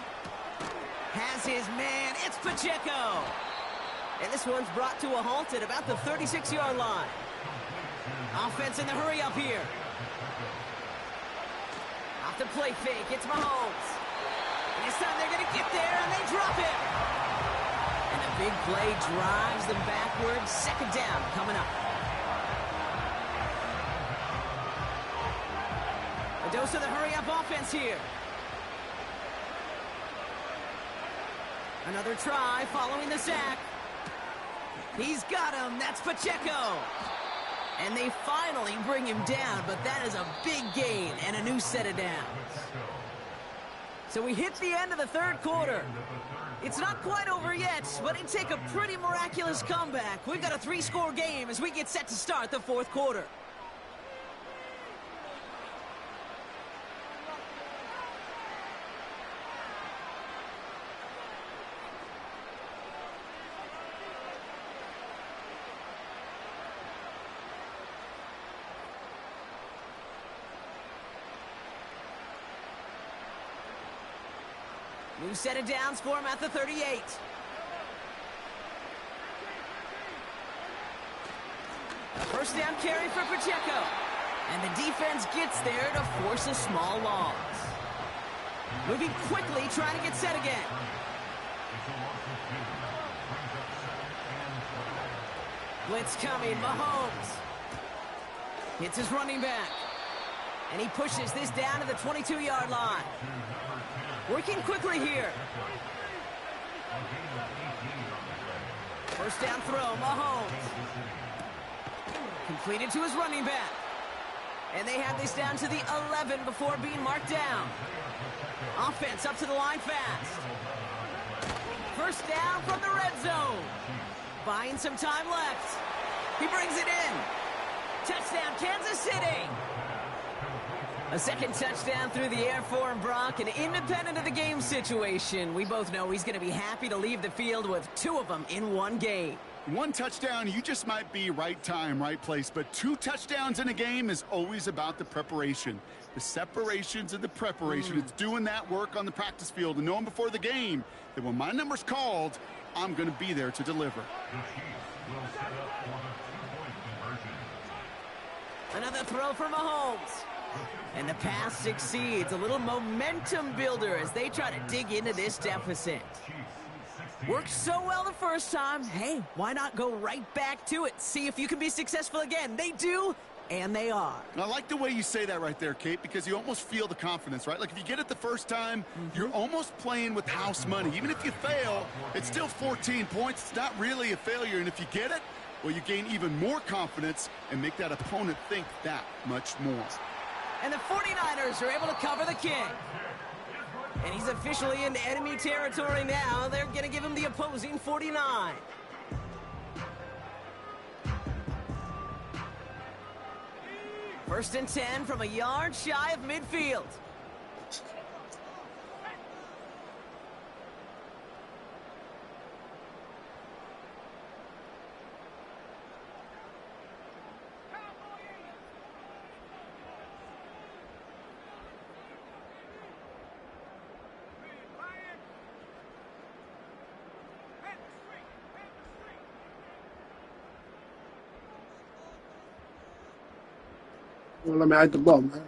Has his man. It's Pacheco. And this one's brought to a halt at about the 36-yard line. Offense in the hurry up here. Off the play fake, it's Mahomes. And this time they're going to get there, and they drop it. And a big play drives them backwards. 2nd down coming up. A dose of the hurry-up offense here. Another try following the sack. He's got him. That's Pacheco. And they finally bring him down, but that is a big gain and a new set of downs. So we hit the end of the 3rd quarter. It's not quite over yet, but it take a pretty miraculous comeback. We've got a 3-score game as we get set to start the 4th quarter. New set of downs for him at the 38. A 1st down carry for Pacheco. And the defense gets there to force a small loss. Moving quickly, trying to get set again. Blitz coming, Mahomes. Hits his running back. And he pushes this down to the 22-yard line. Working quickly here. 1st down throw, Mahomes. Completed to his running back. And they have this down to the 11 before being marked down. Offense up to the line fast. 1st down from the red zone. Buying some time left. He brings it in. Touchdown, Kansas City. A 2nd touchdown through the air for him, Brock, and independent of the game situation, we both know he's going to be happy to leave the field with 2 of them in one game. 1 touchdown, you just might be right time, right place, but 2 touchdowns in a game is always about the preparation. The separations and the preparation. It's doing that work on the practice field and knowing before the game that when my number's called, I'm going to be there to deliver. Another throw for Mahomes. And the pass succeeds. A little momentum builder as they try to dig into this deficit. Worked so well the first time. Hey, why not go right back to it? See if you can be successful again. They do, and they are. And I like the way you say that right there, Kate, because you almost feel the confidence, right? Like if you get it the first time, you're almost playing with house money. Even if you fail, it's still 14 points. It's not really a failure. And if you get it, well, you gain even more confidence and make that opponent think that much more. And the 49ers are able to cover the king. And he's officially in enemy territory now. They're going to give him the opposing 49. First and 10 from a yard shy of midfield. Well, let me hide the ball, man.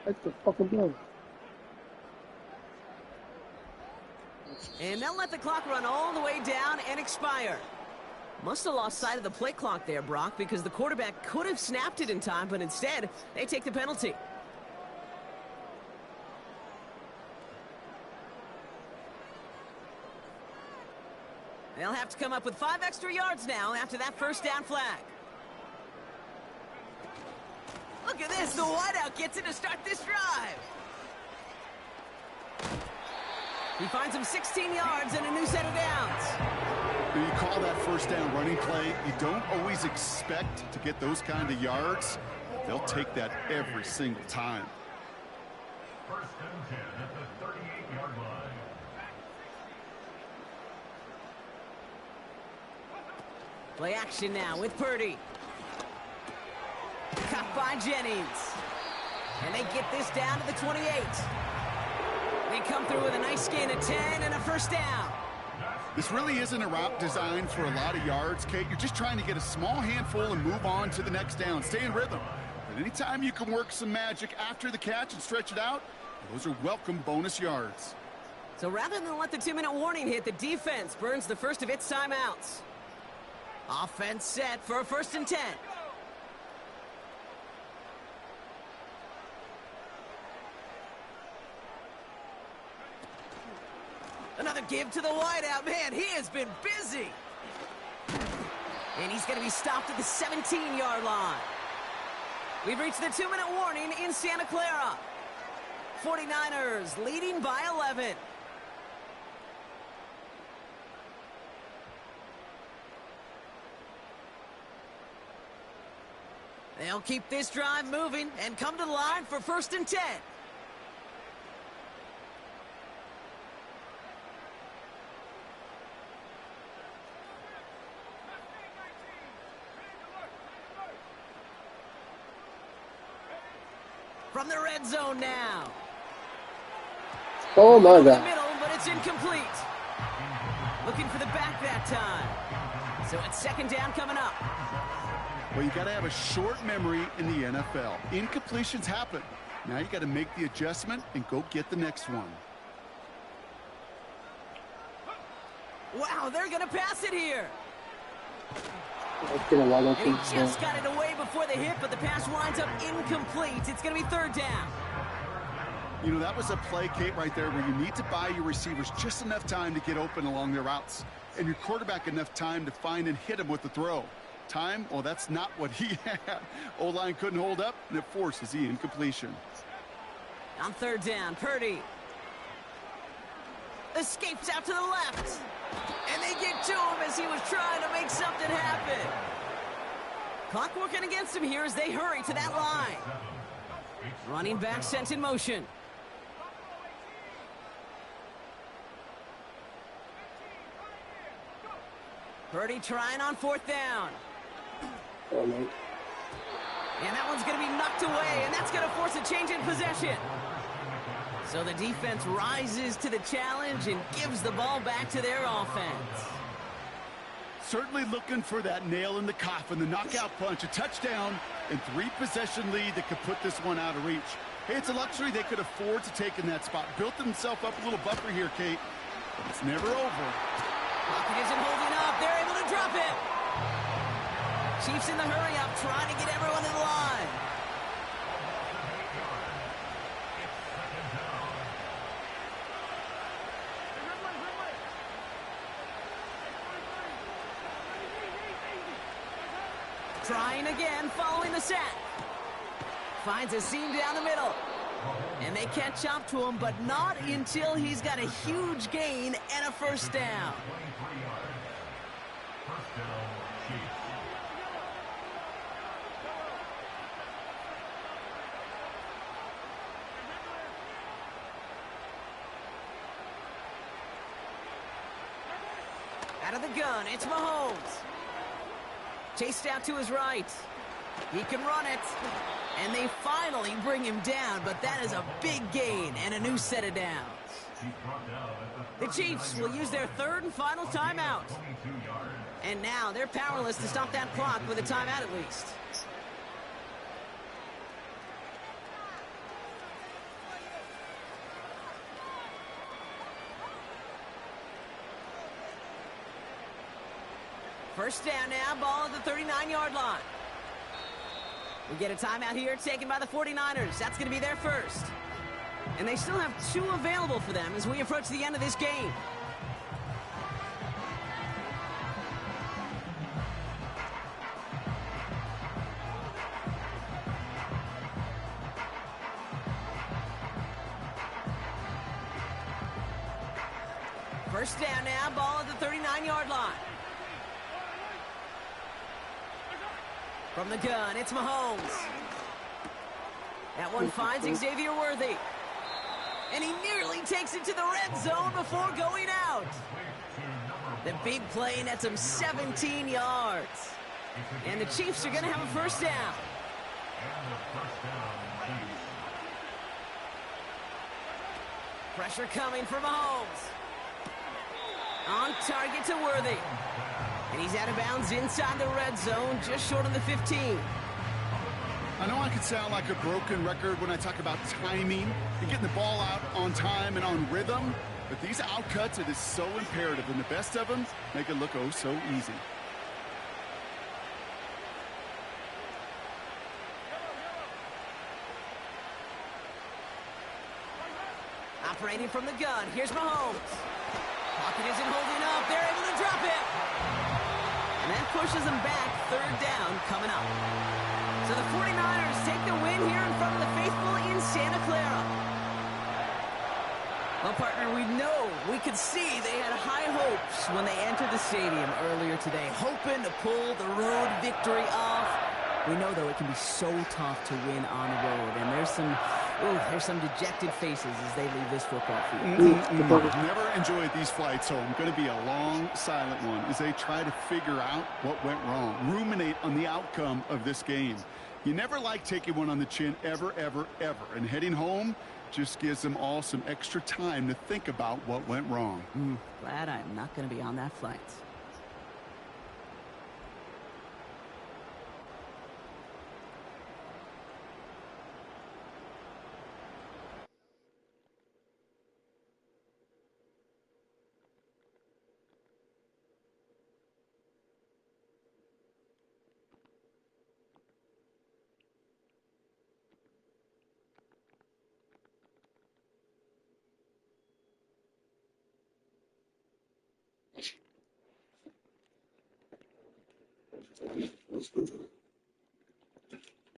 Hide the fucking ball. And they'll let the clock run all the way down and expire. Must have lost sight of the play clock there, Brock, because the quarterback could have snapped it in time, but instead, they take the penalty. They'll have to come up with 5 extra yards now after that first down flag. Look at this, the wideout gets it to start this drive. He finds him 16 yards and a new set of downs. When you call that first down running play, you don't always expect to get those kind of yards. They'll take that every single time. First and 10 at the 38-yard line. Play action now with Purdy. Caught by Jennings. And they get this down to the 28. They come through with a nice gain of 10 and a first down. This really isn't a route designed for a lot of yards, Kate. You're just trying to get a small handful and move on to the next down. Stay in rhythm. But anytime you can work some magic after the catch and stretch it out, those are welcome bonus yards. So rather than let the 2-minute warning hit, the defense burns the first of its timeouts. Offense set for a first and 10. Another give to the wideout. Man, he has been busy. And he's going to be stopped at the 17-yard line. We've reached the 2-minute warning in Santa Clara. 49ers leading by 11. They'll keep this drive moving and come to the line for first and 10. From the red zone now. Oh my The God. middle, but it's incomplete. Looking for the back that time. So it's second down coming up. Well, you got to have a short memory in the NFL. Incompletions happen. Now you got to make the adjustment and go get the next one. Wow, they're going to pass it here. Let's get a wide And open. he just got it away before the hit, but the pass winds up incomplete. It's going to be third down. You know, that was a play, Kate, right there where you need to buy your receivers just enough time to get open along their routes and your quarterback enough time to find and hit him with the throw. Time, well, that's not what he had. O-line couldn't hold up, and it forces the incompletion. On third down, Purdy escapes out to the left. And they get to him as he was trying to make something happen. Clock working against him here as they hurry to that line. Running back sent in motion. Purdy trying on fourth down. Oh, mate. And that one's going to be knocked away, and that's going to force a change in possession. So the defense rises to the challenge and gives the ball back to their offense. Certainly looking for that nail in the coffin, the knockout punch, a touchdown, and 3-possession lead that could put this one out of reach. Hey, it's a luxury they could afford to take in that spot. Built themselves up a little buffer here, Kate, but it's never over. Pocket isn't holding up. They're able to drop it. Chiefs in the hurry-up, trying to get everyone in line. Trying again, following the sack. Finds a seam down the middle. And they catch up to him, but not until he's got a huge gain and a first down. First down, Chiefs. Out of the gun, it's Mahomes. Chased out to his right. He can run it. And they finally bring him down, but that is a big gain and a new set of downs. The Chiefs will use their third and final timeout. And now they're powerless to stop that clock with a timeout at least. First down now, ball at the 39-yard line. We get a timeout here taken by the 49ers. That's going to be their first. And they still have 2 available for them as we approach the end of this game. First down now, ball at the 39-yard line. From the gun, it's Mahomes. That one finds Xavier Worthy. And he nearly takes it to the red zone before going out. The big play nets him 17 yards. And the Chiefs are going to have a first down. Pressure coming for Mahomes. On target to Worthy. And he's out of bounds inside the red zone, just short of the 15. I know I could sound like a broken record when I talk about timing and getting the ball out on time and on rhythm, but these outcuts, it is so imperative, and the best of them make it look oh so easy. Operating from the gun, here's Mahomes. Pocket isn't holding up, they're able to drop it. And that pushes them back, third down coming up. So the 49ers take the win here in front of the faithful in Santa Clara. Well, partner, we could see they had high hopes when they entered the stadium earlier today, hoping to pull the road victory off. We know, though, it can be so tough to win on the road, and there's some dejected faces as they leave this football field. Never enjoyed these flights home. Going to be a long, silent one as they try to figure out what went wrong, ruminate on the outcome of this game. You never like taking one on the chin, ever, ever, ever. And heading home just gives them all some extra time to think about what went wrong. Glad I'm not going to be on that flight. Let's move it.